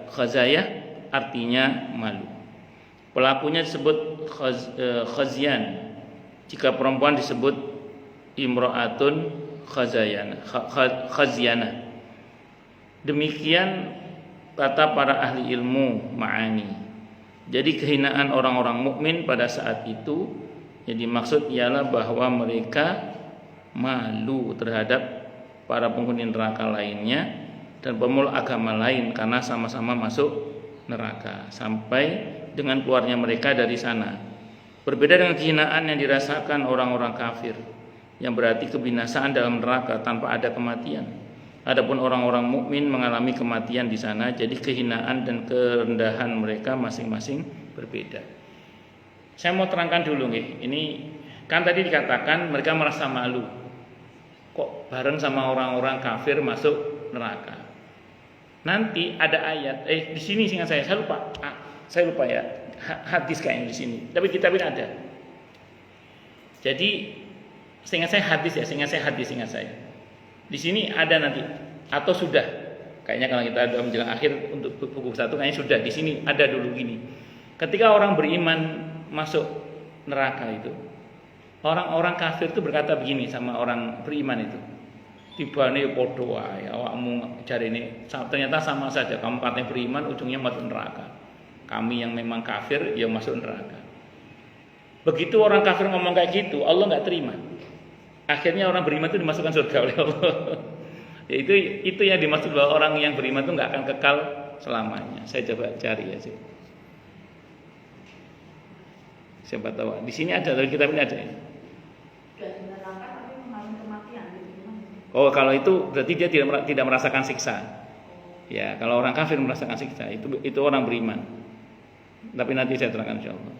khazayah artinya malu. Pelakunya disebut khazian. Jika perempuan disebut imra'atun khazianah. Demikian kata para ahli ilmu ma'ani. Jadi kehinaan orang-orang mukmin pada saat itu yang dimaksud ialah bahwa mereka malu terhadap para penghuni neraka lainnya dan pemeluk agama lain karena sama-sama masuk neraka sampai dengan keluarnya mereka dari sana. Berbeda dengan kehinaan yang dirasakan orang-orang kafir yang berarti kebinasaan dalam neraka tanpa ada kematian. Adapun orang-orang mukmin mengalami kematian di sana, jadi kehinaan dan kerendahan mereka masing-masing berbeda. Saya mau terangkan dulu nih. Ini kan tadi dikatakan mereka merasa malu. Kok bareng sama orang-orang kafir masuk neraka. Nanti ada ayat di sini seingat saya lupa ya. Hadis kayaknya di sini. Tapi kitabnya ada. Jadi seingat saya. Di sini ada nanti atau sudah. Kayaknya kalau kita ada menjelang akhir untuk buku 1 kayaknya sudah. Di sini ada dulu gini. Ketika orang beriman masuk neraka itu, orang-orang kafir itu berkata begini sama orang beriman itu. Tibane padha wae awakmu jarene ternyata sama saja kamu katanya beriman ujungnya masuk neraka. Kami yang memang kafir yang masuk neraka. Begitu orang kafir ngomong kayak gitu, Allah enggak terima. Akhirnya orang beriman itu dimasukkan surga oleh Allah. Ya, itu yang dimaksud bahwa orang yang beriman itu enggak akan kekal selamanya. Saya coba cari ya sih. Siapa tahu di sini ada, tapi kitab ini ada ya. Oh, kalau itu berarti dia tidak merasakan siksa. Ya, kalau orang kafir merasakan siksa, itu orang beriman. Tapi nanti saya terangkan insyaallah.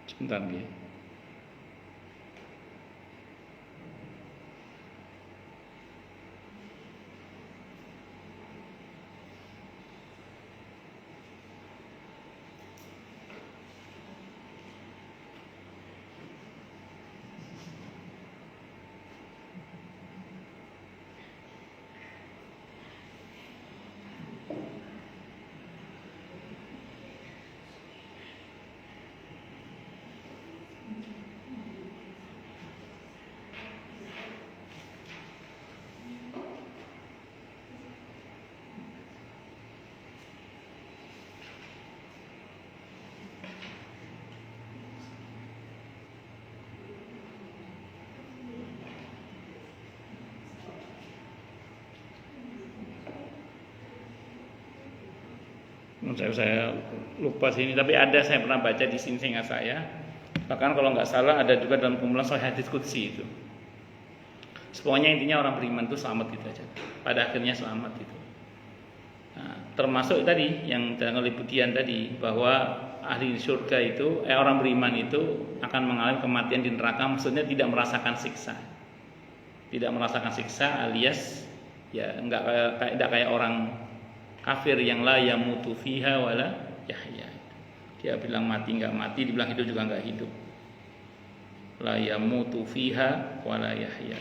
Sebentar ya. Saya lupa sini, tapi ada saya pernah baca di sini seingat saya. Bahkan kalau nggak salah ada juga dalam kumpulan Sahih Hadits Qudsi itu. Pokoknya intinya orang beriman itu selamat gitu aja. Pada akhirnya selamat gitu. Nah, termasuk tadi yang dalam liputan tadi bahwa ahli surga itu, orang beriman itu akan mengalami kematian di neraka, maksudnya tidak merasakan siksa. Tidak merasakan siksa alias ya enggak kayak orang kafir yang la yamutu fiha wala yahya. Dia bilang mati enggak mati, dibilang hidup juga enggak hidup. La yamutu fiha wala yahya.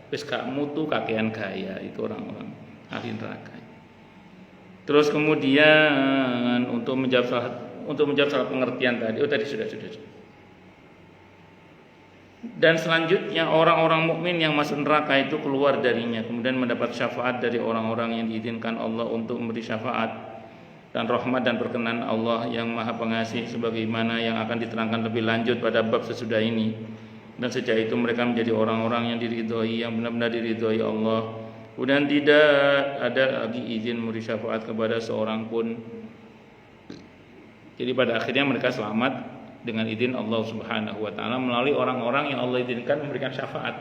Wis gak mutu kakean gaya, itu orang-orang ahli neraka. Terus kemudian untuk menjawab soal pengertian tadi, tadi sudah. Dan selanjutnya orang-orang mukmin yang masuk neraka itu keluar darinya, kemudian mendapat syafaat dari orang-orang yang diizinkan Allah untuk memberi syafaat dan rahmat dan perkenan Allah yang Maha Pengasih, sebagaimana yang akan diterangkan lebih lanjut pada bab sesudah ini. Dan sejak itu mereka menjadi orang-orang yang diridhoi, yang benar-benar diridhoi Allah. Kemudian tidak ada lagi izin memberi syafaat kepada seorang pun. Jadi pada akhirnya mereka selamat dengan izin Allah Subhanahu wa taala melalui orang-orang yang Allah izinkan memberikan syafaat.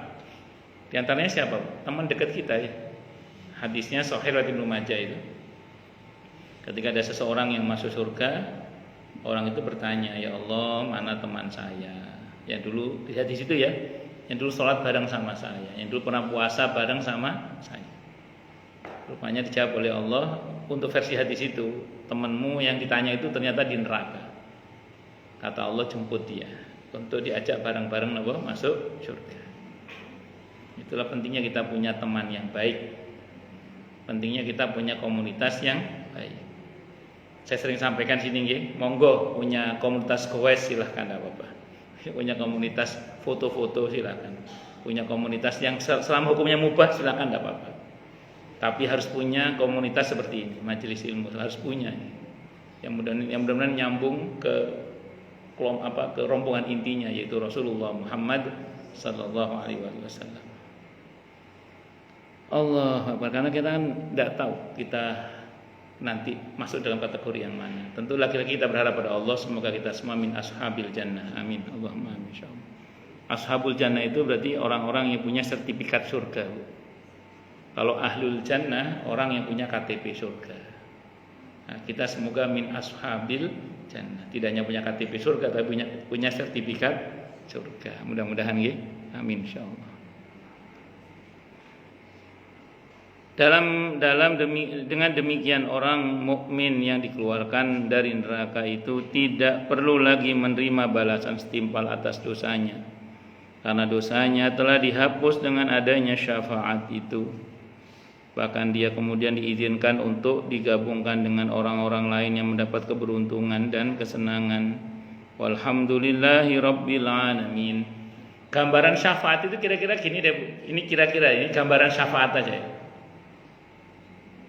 Di antaranya siapa? Teman dekat kita ya. Hadisnya Sahih riwayat Ibnu Majah itu. Ketika ada seseorang yang masuk surga, orang itu bertanya, "Ya Allah, mana teman saya?" Yang dulu lihat di situ ya, yang dulu sholat bareng sama saya, yang dulu pernah puasa bareng sama saya. Rupanya dijawab oleh Allah, untuk versi hadis itu, temanmu yang ditanya itu ternyata di neraka. Kata Allah, jemput dia untuk diajak bareng-bareng masuk surga. Itulah pentingnya kita punya teman yang baik. Pentingnya kita punya komunitas yang baik. Saya sering sampaikan sini nggih, monggo punya komunitas goes silahkan, enggak apa-apa. Punya komunitas foto-foto silahkan. Punya komunitas yang selama hukumnya mubah silahkan, enggak apa-apa. Tapi harus punya komunitas seperti ini, majelis ilmu harus punya. Yang mudah-mudahan nyambung ke rombongan intinya, yaitu Rasulullah Muhammad sallallahu alaihi wasallam. Allah Akbar, karena kita kan tidak tahu kita nanti masuk dalam kategori yang mana. Tentu lagi-lagi kita berharap pada Allah semoga kita semua min ashabil jannah. Amin. Allahumma amin insyaallah. Ashabul jannah itu berarti orang-orang yang punya sertifikat surga. Kalau ahlul jannah orang yang punya KTP surga. Nah, kita semoga min ashabil jannah. Tidak hanya punya KTP surga tapi punya sertifikat surga. Mudah-mudahan nggih. Amin insyaallah. Dengan demikian orang mukmin yang dikeluarkan dari neraka itu tidak perlu lagi menerima balasan setimpal atas dosanya, karena dosanya telah dihapus dengan adanya syafaat itu. Bahkan dia kemudian diizinkan untuk digabungkan dengan orang-orang lain yang mendapat keberuntungan dan kesenangan. Walhamdulillahi rabbil alamin. Gambaran syafaat itu kira-kira gini deh Bu. Ini gambaran syafaat aja ya.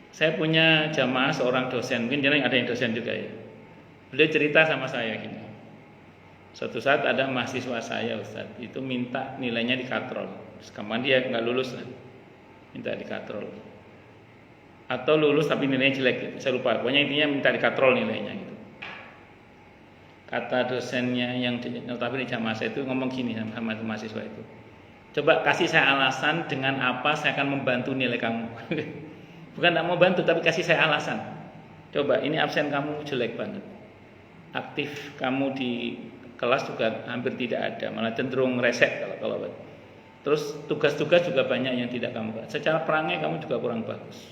Saya punya jamaah seorang dosen, mungkin jangan ada yang dosen juga ya. Beliau cerita sama saya gini. Suatu saat ada mahasiswa saya Ustaz, itu minta nilainya dikatrol. Sekarang dia nggak lulus lah, minta dikatrol. Atau lulus tapi nilainya jelek, saya lupa. Pokoknya intinya minta dikatrol nilainya gitu. Kata dosennya yang notabene jamaah saya itu ngomong gini sama mahasiswa itu. Coba kasih saya alasan dengan apa saya akan membantu nilai kamu. Bukan tidak mau bantu, tapi kasih saya alasan. Coba, ini absen kamu jelek banget. Aktif kamu di kelas juga hampir tidak ada, malah cenderung resek kalau. Terus tugas-tugas juga banyak yang tidak kamu. Secara perangai kamu juga kurang bagus.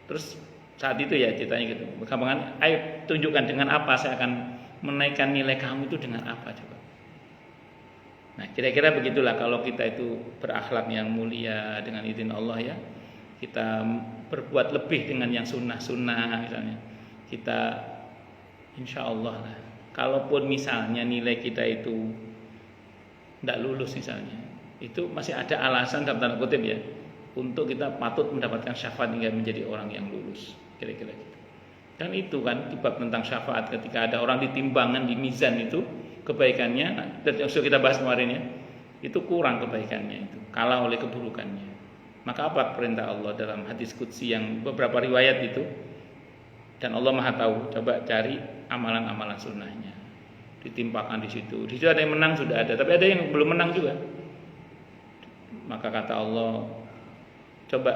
Terus saat itu ya ceritanya gitu. Gampangan, ayo tunjukkan dengan apa saya akan menaikkan nilai kamu itu dengan apa coba. Nah, kira-kira begitulah kalau kita itu berakhlak yang mulia dengan izin Allah ya. Kita berbuat lebih dengan yang sunnah-sunnah misalnya. Kita insya Allah lah. Kalaupun misalnya nilai kita itu tidak lulus misalnya, itu masih ada alasan dalam tanda kutip ya, untuk kita patut mendapatkan syafaat hingga menjadi orang yang lulus. Kira-kira gitu. Dan itu kan di bab tentang syafaat, ketika ada orang di timbangan di mizan itu kebaikannya, dan yang sudah kita bahas kemarin ya, itu kurang kebaikannya itu, kalah oleh keburukannya. Maka apa perintah Allah dalam hadis qudsi yang beberapa riwayat itu? Dan Allah Maha tahu, coba cari amalan-amalan sunnahnya, ditimpakan di situ. Di situ ada yang menang sudah ada, tapi ada yang belum menang juga. Maka kata Allah, coba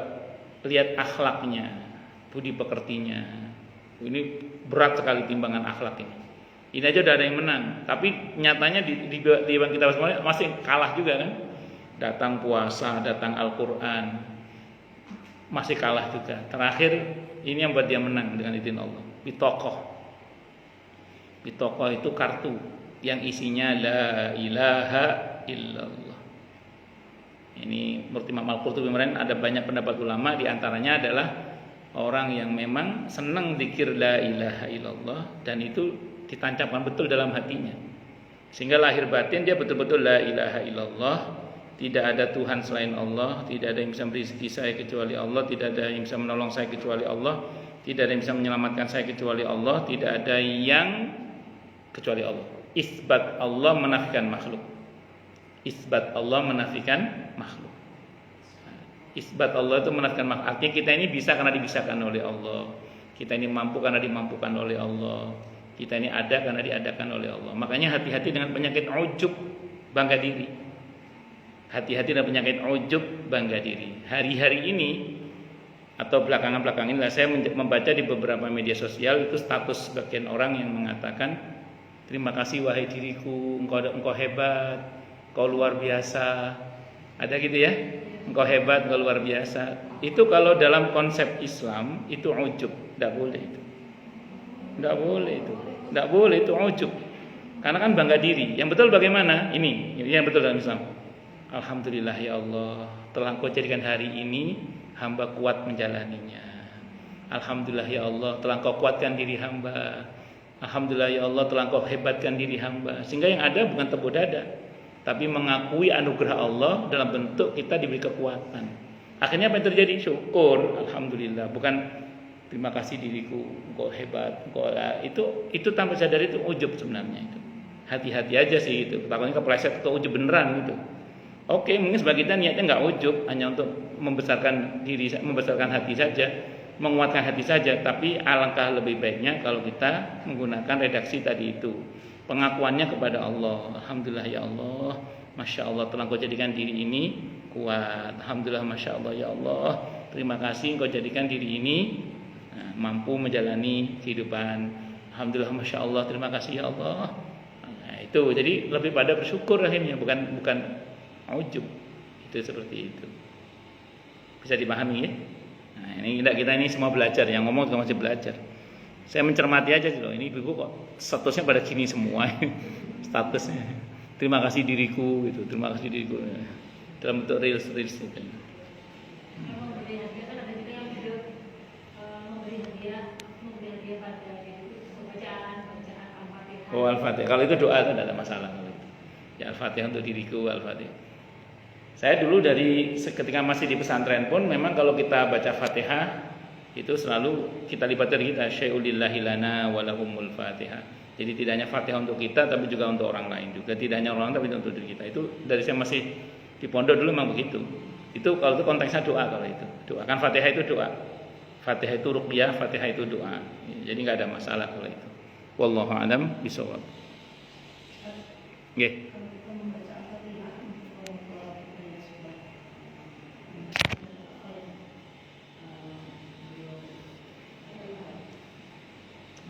lihat akhlaknya, budi pekertinya. Ini berat sekali timbangan akhlak ini. Ini aja udah ada yang menang, tapi nyatanya di bang kita semua masih kalah juga kan? Datang puasa, datang Al-Quran, masih kalah juga. Terakhir ini yang buat dia menang dengan izin Allah. Bitokoh itu kartu yang isinya la ilaha illallah. Ini menurut Imam Al-Qurtubi kemarin ada banyak pendapat ulama, di antaranya adalah orang yang memang senang zikir la ilaha illallah dan itu ditancapkan betul dalam hatinya, sehingga lahir batin dia betul-betul la ilaha illallah. Tidak ada Tuhan selain Allah, tidak ada yang bisa memberi rezeki saya kecuali Allah, tidak ada yang bisa menolong saya kecuali Allah, tidak ada yang bisa menyelamatkan saya kecuali Allah, tidak ada yang kecuali Allah. Isbat Allah menafikan makhluk. Isbat Allah menafikan makhluk. Isbat Allah itu menafikan makhluk. Artinya kita ini bisa karena dibisakan oleh Allah. Kita ini mampu karena dimampukan oleh Allah. Kita ini ada karena diadakan oleh Allah. Makanya hati-hati dengan penyakit ujub, bangga diri. Hati-hati dengan penyakit ujub, bangga diri. Hari-hari ini atau belakangan-belakangan ini saya membaca di beberapa media sosial itu status sebagian orang yang mengatakan, terima kasih wahai diriku, engkau hebat, engkau luar biasa. Ada gitu ya, engkau hebat, engkau luar biasa. Itu kalau dalam konsep Islam itu ujub, tidak boleh itu. Tidak boleh itu. Tidak boleh itu ujub. Karena kan bangga diri. Yang betul bagaimana? Ini yang betul dalam Islam. Alhamdulillah ya Allah, telah Engkau jadikan hari ini hamba kuat menjalaninya. Alhamdulillah ya Allah, telah Engkau kuatkan diri hamba. Alhamdulillah ya Allah, telah Engkau hebatkan diri hamba. Sehingga yang ada bukan tepuk dada, tapi mengakui anugerah Allah dalam bentuk kita diberi kekuatan. Akhirnya apa yang terjadi? Syukur, alhamdulillah. Bukan terima kasih diriku, engkau hebat, engkau itu tanpa sadar itu ujub sebenarnya itu. Hati-hati aja sih itu. Takutnya kepleset atau ujub beneran gitu. Oke, mungkin sebagai kita niatnya nggak ujub, hanya untuk membesarkan diri, membesarkan hati saja, menguatkan hati saja. Tapi alangkah lebih baiknya kalau kita menggunakan redaksi tadi itu. Pengakuannya kepada Allah. Alhamdulillah ya Allah, masya Allah telah Engkau jadikan diri ini kuat. Alhamdulillah masya Allah ya Allah, terima kasih Engkau jadikan diri ini mampu menjalani kehidupan. Alhamdulillah masya Allah, terima kasih ya Allah. Nah, itu jadi lebih pada bersyukur akhirnya, bukan ujub. Itu seperti itu. Bisa dipahami ya? Nah, ini kita ini semua belajar, yang ngomong juga masih belajar. Saya mencermati aja sih loh, ini ibu kok statusnya pada gini semua. Statusnya. Terima kasih diriku gitu, terima kasih diriku. Dalam bentuk reels gitu. Oh Al-Fatihah. Kalau itu doa itu tidak ada masalah. Ya Al-Fatihah untuk diriku, Al-Fatihah. Saya dulu dari ketika masih di pesantren pun memang kalau kita baca Fatihah itu selalu kita libatkan kita syai'ulillahi lana wa lahumul Fatihah. Jadi tidak hanya Fatihah untuk kita tapi juga untuk orang lain juga. Tidak hanya orang lain tapi untuk diri kita. Itu dari saya masih di pondok dulu memang begitu. Itu kalau itu konteksnya doa kalau itu. Doa kan Fatihah itu doa. Fatihah itu ruqyah, Fatihah itu doa. Jadi enggak ada masalah kalau itu. Wallahu a'lam bishawab. Nggih.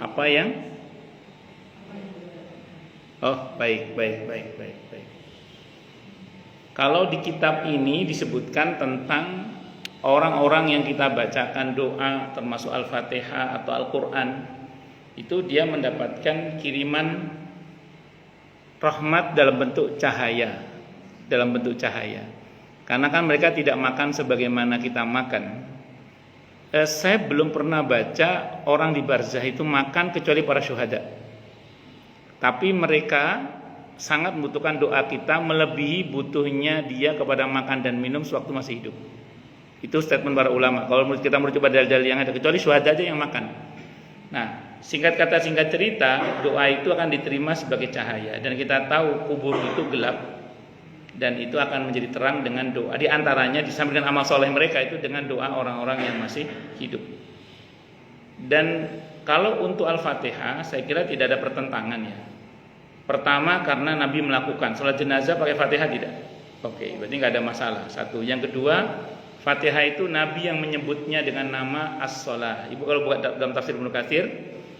Apa yang? Oh, baik. Kalau di kitab ini disebutkan tentang orang-orang yang kita bacakan doa termasuk Al-Fatihah atau Al-Qur'an, itu dia mendapatkan kiriman rahmat dalam bentuk cahaya. Karena kan mereka tidak makan sebagaimana kita makan. Saya belum pernah baca orang di barzah itu makan kecuali para syuhada. Tapi mereka sangat membutuhkan doa kita melebihi butuhnya dia kepada makan dan minum sewaktu masih hidup. Itu statement para ulama. Kalau kita merujuk pada dalil yang ada, kecuali syuhada aja yang makan. Nah, singkat kata singkat cerita, doa itu akan diterima sebagai cahaya. Dan kita tahu kubur itu gelap. Dan itu akan menjadi terang dengan doa. Di antaranya disampaikan amal soleh mereka itu dengan doa orang-orang yang masih hidup. Dan kalau untuk Al-Fatihah saya kira tidak ada pertentangan ya. Pertama karena Nabi melakukan sholat jenazah pakai Fatihah tidak. Oke, berarti nggak ada masalah. Satu. Yang kedua, Fatihah itu Nabi yang menyebutnya dengan nama As-Shalah. Ibu kalau buka dalam tafsir Ibnu Katsir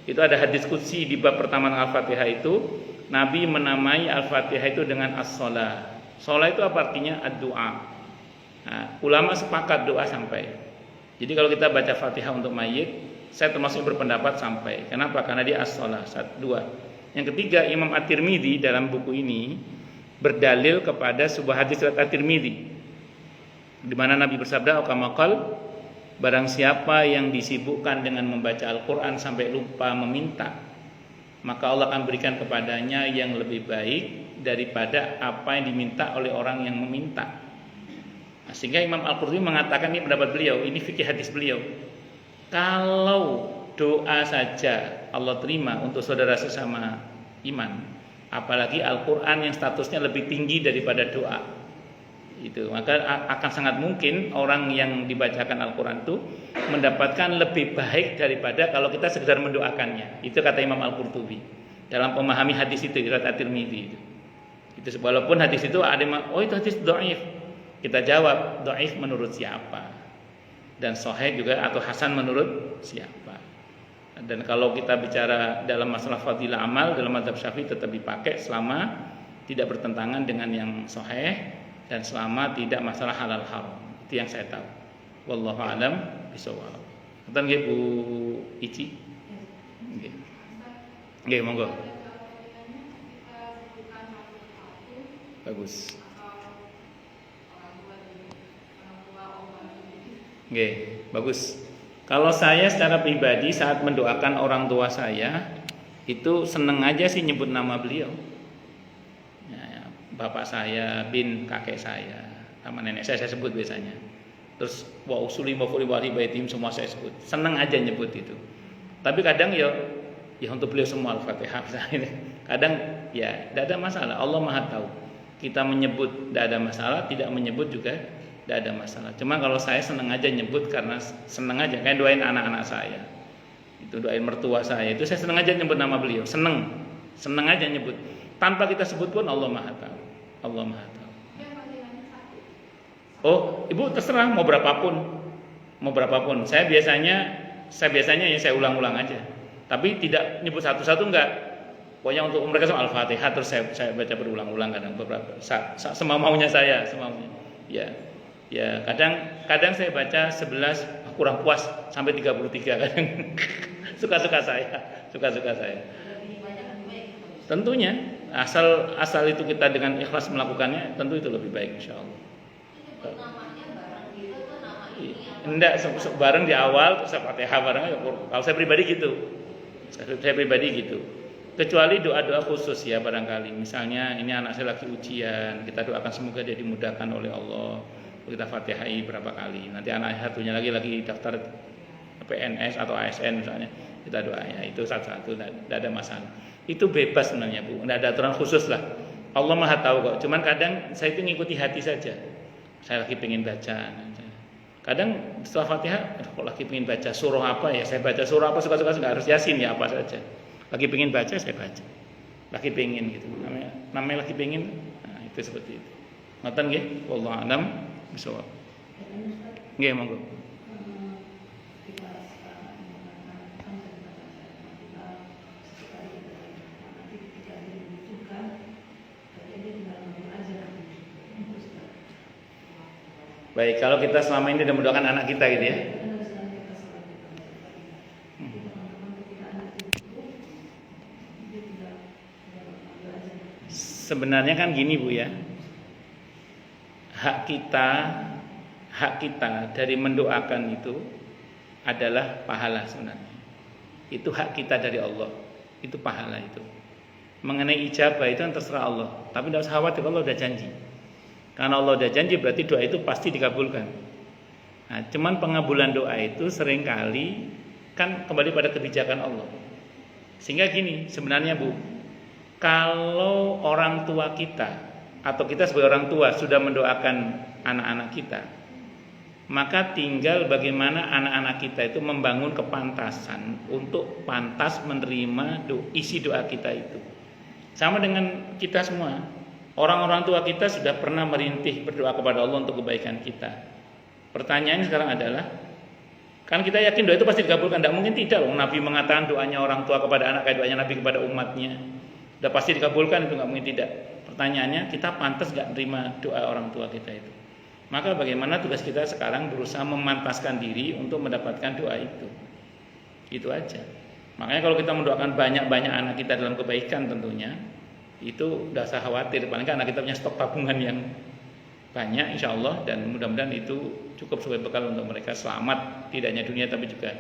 itu ada hadis qudsi di bab pertama Al-Fatihah itu Nabi menamai Al-Fatihah itu dengan As-Shalah. Sholat itu apa artinya? Ad-du'a. Nah, ulama sepakat doa sampai. Jadi kalau kita baca Fatihah untuk mayit, saya termasuk berpendapat sampai. Kenapa? Karena dia as-sholah. Dua. Yang ketiga, Imam At-Tirmidzi dalam buku ini berdalil kepada sebuah hadis riwayat At-Tirmidzi di mana Nabi bersabda, "Qamakal, barang siapa yang disibukkan dengan membaca Al-Qur'an sampai lupa meminta, maka Allah akan berikan kepadanya yang lebih baik daripada apa yang diminta oleh orang yang meminta." Nah, sehingga Imam Al-Qurtubi mengatakan, ini pendapat beliau, ini fikih hadis beliau, kalau doa saja Allah terima untuk saudara sesama iman, apalagi Al-Quran yang statusnya lebih tinggi daripada doa. Itu maka akan sangat mungkin orang yang dibacakan Al-Quran itu mendapatkan lebih baik daripada kalau kita sekedar mendoakannya. Itu kata Imam Al-Qurtubi dalam memahami hadis itu, riwayat At-Tirmidzi itu. Walaupun hadis itu ada oh itu hadis dhaif. Kita jawab dhaif menurut siapa? Dan sahih juga atau hasan menurut siapa? Dan kalau kita bicara dalam masalah fadilah amal dalam mazhab Syafi'i tetap dipakai selama tidak bertentangan dengan yang sahih dan selama tidak masalah halal haram. Itu yang saya tahu. Wallahu a'lam bishawab. Ngoten nggih Bu Ici? Nggih. Nggih, monggo. Bagus. Nggih, bagus. Kalau saya secara pribadi saat mendoakan orang tua saya itu seneng aja sih nyebut nama beliau. Bapak saya, bin kakek saya, sama nenek saya sebut biasanya. Terus wa usuli mafuli wa ribaitim semua saya sebut. Senang aja nyebut itu. Tapi kadang ya untuk beliau semua Al-Fatihah misalnya. Kadang ya tidak ada masalah. Allah Maha tahu. Kita menyebut tidak ada masalah, tidak menyebut juga tidak ada masalah. Cuma kalau saya senang aja nyebut karena senang aja kayak doain anak-anak saya. Itu doain mertua saya. Itu saya senang aja nyebut nama beliau. Senang aja nyebut. Tanpa kita sebut pun Allah Maha tahu. Allah Maha tahu. Oh, Ibu terserah mau berapapun. Saya biasanya ya saya ulang-ulang aja. Tapi tidak nyebut satu-satu enggak. Pokoknya untuk mereka sama Al-Fatihah terus saya baca berulang-ulang kadang beberapa semaunya saya. Ya. Ya, kadang saya baca 11 kurang puas sampai 33 kadang. Suka-suka saya. Tentunya asal itu kita dengan ikhlas melakukannya, tentu itu lebih baik insyaallah. Enggak bareng di awal terus Fatihah bareng. Kalau saya pribadi gitu. Kecuali doa-doa khusus ya barangkali. Misalnya ini anak saya lagi ujian, kita doakan semoga dia dimudahkan oleh Allah. Kita Fatihai berapa kali. Nanti anak satunya lagi daftar PNS atau ASN misalnya, kita doa ya itu satu-satu, tidak ada masalah. Itu bebas sebenarnya Bu, tidak ada aturan khusus lah. Allah Maha tahu kok. Cuman kadang saya itu ngikuti hati saja. Saya lagi pengen baca. Kadang setelah Fatihah, kok lagi pengen baca surah apa ya? Saya baca surah apa suka-suka, nggak harus Yasin ya apa saja. Lagi pengen baca saya baca. Lagi pengen gitu. Namanya lagi pengen. Nah, itu seperti itu. Ngoten nggih? Wallahu a'lam bishawab. Nggih, monggo. Baik, kalau kita selama ini sudah mendoakan anak kita gitu ya. Sebenarnya kan gini Bu ya. Hak kita dari mendoakan itu adalah pahala sebenarnya. Itu hak kita dari Allah. Itu pahala itu. Mengenai ijabah itu yang terserah Allah. Tapi tidak usah khawatir, Allah sudah janji. Karena Allah sudah janji berarti doa itu pasti dikabulkan. Nah, cuman pengabulan doa itu seringkali kan kembali pada kebijakan Allah. Sehingga gini, sebenarnya Bu, kalau orang tua kita atau kita sebagai orang tua sudah mendoakan anak-anak kita, maka tinggal bagaimana anak-anak kita itu membangun kepantasan untuk pantas menerima isi doa kita itu. Sama dengan kita semua. Orang-orang tua kita sudah pernah merintih berdoa kepada Allah untuk kebaikan kita. Pertanyaannya sekarang adalah, kan kita yakin doa itu pasti dikabulkan? Tidak mungkin tidak. Nabi mengatakan doanya orang tua kepada anak kayak doanya Nabi kepada umatnya. Sudah pasti dikabulkan, itu nggak mungkin tidak. Pertanyaannya, kita pantas nggak menerima doa orang tua kita itu? Maka bagaimana tugas kita sekarang berusaha memantaskan diri untuk mendapatkan doa itu. Itu aja. Makanya kalau kita mendoakan banyak-banyak anak kita dalam kebaikan tentunya, itu udah usah khawatir, paling kan anak kita punya stok tabungan yang banyak insya Allah, dan mudah-mudahan itu cukup sebagai bekal untuk mereka selamat tidak hanya dunia tapi juga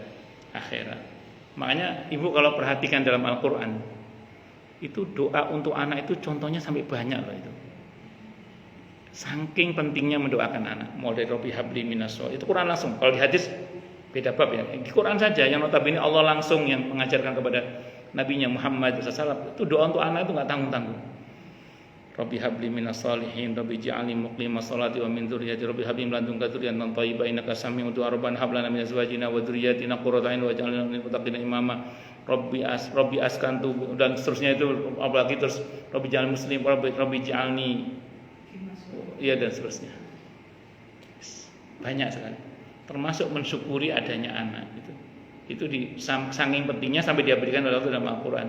akhirat. Makanya Ibu kalau perhatikan dalam Al-Quran itu doa untuk anak itu contohnya sampai banyak loh itu. Saking pentingnya mendoakan anak. Mulai dari Rabbi habli minas sholihin, itu Quran langsung. Kalau di hadis beda bab ya. Di Quran saja yang notabene Allah langsung yang mengajarkan kepada Nabinya Muhammad SAW, itu doa untuk anak itu nggak tanggung-tanggung. Rabbi habli minas solihin, Rabbi ij'alni muqimas sholati wa min dzurriyyati, Rabbi habli min ladunka dzurriyyatan thayyibah innaka sami'ud du'a, Rabbana hab lana min azwajina wa dzurriyyatina qurrata a'yun waj'alna lil muttaqina imama. Rabbi askantu, dan seterusnya itu, apalagi terus Rabbi ij'alni muslim, Rabbi ij'alni, ya, dan seterusnya. Banyak sekali. Termasuk mensyukuri adanya anak itu saking pentingnya sampai diberikan oleh Allah dalam Al-Qur'an.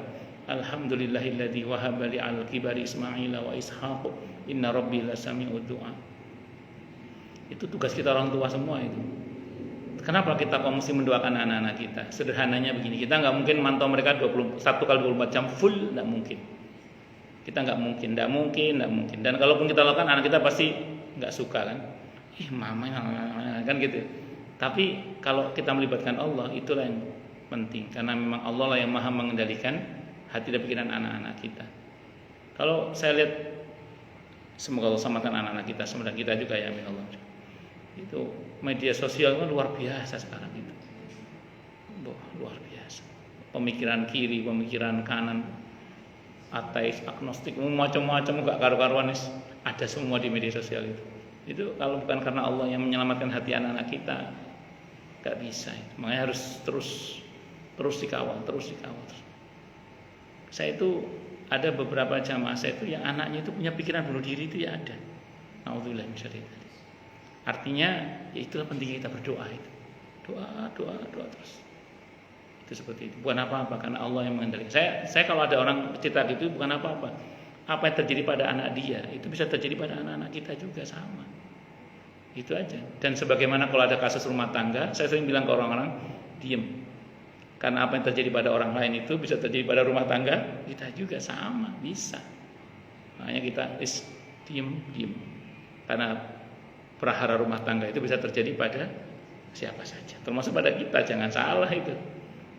Alhamdulillahilladzi wahaba li al-kibari Ismaila wa Ishaq inna rabbi lasami'ud du'a. Itu tugas kita orang tua semua itu. Kenapa kita kok mesti mendoakan anak-anak kita? Sederhananya begini, kita nggak mungkin mantau mereka 21 kali 24 jam full, nggak mungkin. Kita nggak mungkin. Dan kalaupun kita lakukan, anak kita pasti nggak suka kan? Mama kan gitu. Tapi kalau kita melibatkan Allah, itulah yang penting, karena memang Allah lah yang maha mengendalikan hati dan pikiran anak-anak kita. Kalau saya lihat, semoga Allah selamatkan anak-anak kita, semoga kita juga, ya amin Allah. Itu media sosial kan luar biasa sekarang itu. Luar biasa. Pemikiran kiri, pemikiran kanan, ateis, agnostik, macam-macam, gak karu-karuan, ada semua di media sosial itu. Itu kalau bukan karena Allah yang menyelamatkan hati anak-anak kita, gak bisa. Makanya harus terus dikawal. Saya itu ada beberapa jamaah saya itu yang anaknya itu punya pikiran bunuh diri, itu ya ada. Nauzubillah min dzalik. Artinya ya itulah pentingnya kita berdoa itu. Doa terus. Itu seperti itu. Bukan apa-apa, karena Allah yang mengendalikan. Saya kalau ada orang cerita gitu bukan apa-apa. Apa yang terjadi pada anak dia itu bisa terjadi pada anak-anak kita juga sama. Itu aja. Dan sebagaimana kalau ada kasus rumah tangga, saya sering bilang ke orang-orang, diam. Karena apa yang terjadi pada orang lain itu bisa terjadi pada rumah tangga kita juga sama, bisa. Makanya kita diam. Karena prahara rumah tangga itu bisa terjadi pada siapa saja, termasuk pada kita. Jangan salah itu.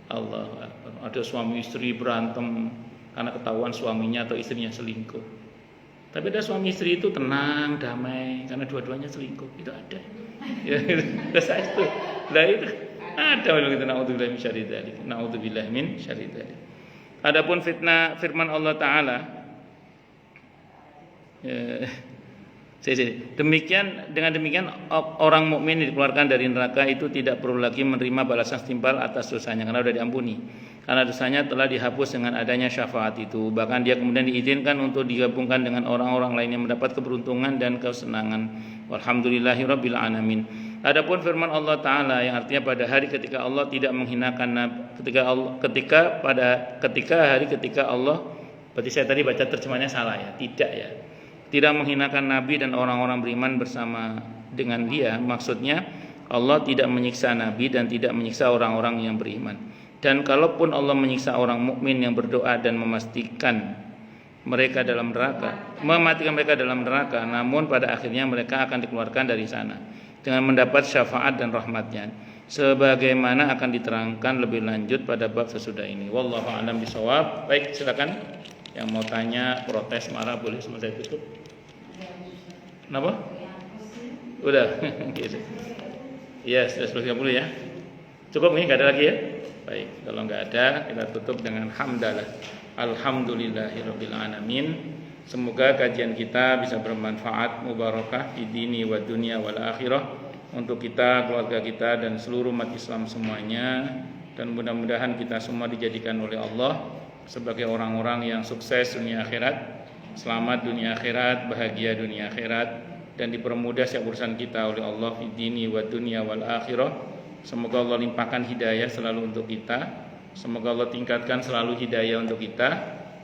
Allah, ada suami istri berantem karena ketahuan suaminya atau istrinya selingkuh. Tapi ada suami istri itu tenang, damai karena dua-duanya selingkuh. Itu ada. Ya, itu itu. Lah itu ada begitu. Naudzubillah min syarri dzalik. Adapun firman Allah Taala, dengan demikian orang mukmin dikeluarkan dari neraka itu tidak perlu lagi menerima balasan setimpal atas dosanya karena sudah diampuni. Karena dosanya telah dihapus dengan adanya syafaat itu. Bahkan dia kemudian diizinkan untuk digabungkan dengan orang-orang lain yang mendapat keberuntungan dan kesenangan. Walhamdulillahirabbil alamin. Adapun firman Allah Taala yang artinya pada hari ketika Allah tidak menghinakan ketika Allah, berarti saya tadi baca terjemahnya salah ya, tidak ya. Tidak menghinakan Nabi dan orang-orang beriman bersama dengan dia. Maksudnya Allah tidak menyiksa Nabi dan tidak menyiksa orang-orang yang beriman. Dan kalaupun Allah menyiksa orang mukmin yang berdoa dan mematikan mereka dalam neraka, namun pada akhirnya mereka akan dikeluarkan dari sana dengan mendapat syafaat dan rahmatnya, sebagaimana akan diterangkan lebih lanjut pada bab sesudah ini. Wallahu a'lam bishawab. Baik, silakan yang mau tanya, protes, marah boleh, semua saya tutup. Kenapa? Udah. Gitu. Ya, sudah 30 ya. Cukup nih, enggak ada lagi ya? Baik, kalau enggak ada kita tutup dengan hamdalah. Alhamdulillahirabbil alamin. Semoga kajian kita bisa bermanfaat, mubarakah di dini wa dunya wal akhirah untuk kita, keluarga kita dan seluruh umat Islam semuanya, dan mudah-mudahan kita semua dijadikan oleh Allah sebagai orang-orang yang sukses dunia akhirat, selamat dunia akhirat, bahagia dunia akhirat, dan dipermudah setiap urusan kita oleh Allah di dini wa dunya wal akhirah. Semoga Allah limpahkan hidayah selalu untuk kita, semoga Allah tingkatkan selalu hidayah untuk kita,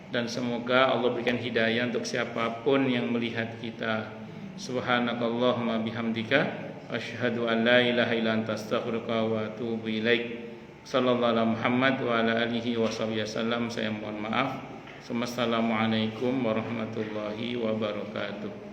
dan semoga Allah berikan hidayah untuk siapapun yang melihat kita. Subhanakallahumma bihamdika asyhadu an la ilaha illa anta astaghfiruka wa atubu ilaik. Sallallahu alaihi Muhammad wa ala alihi washabihi wasallam. Saya mohon maaf. Assalamualaikum warahmatullahi wabarakatuh.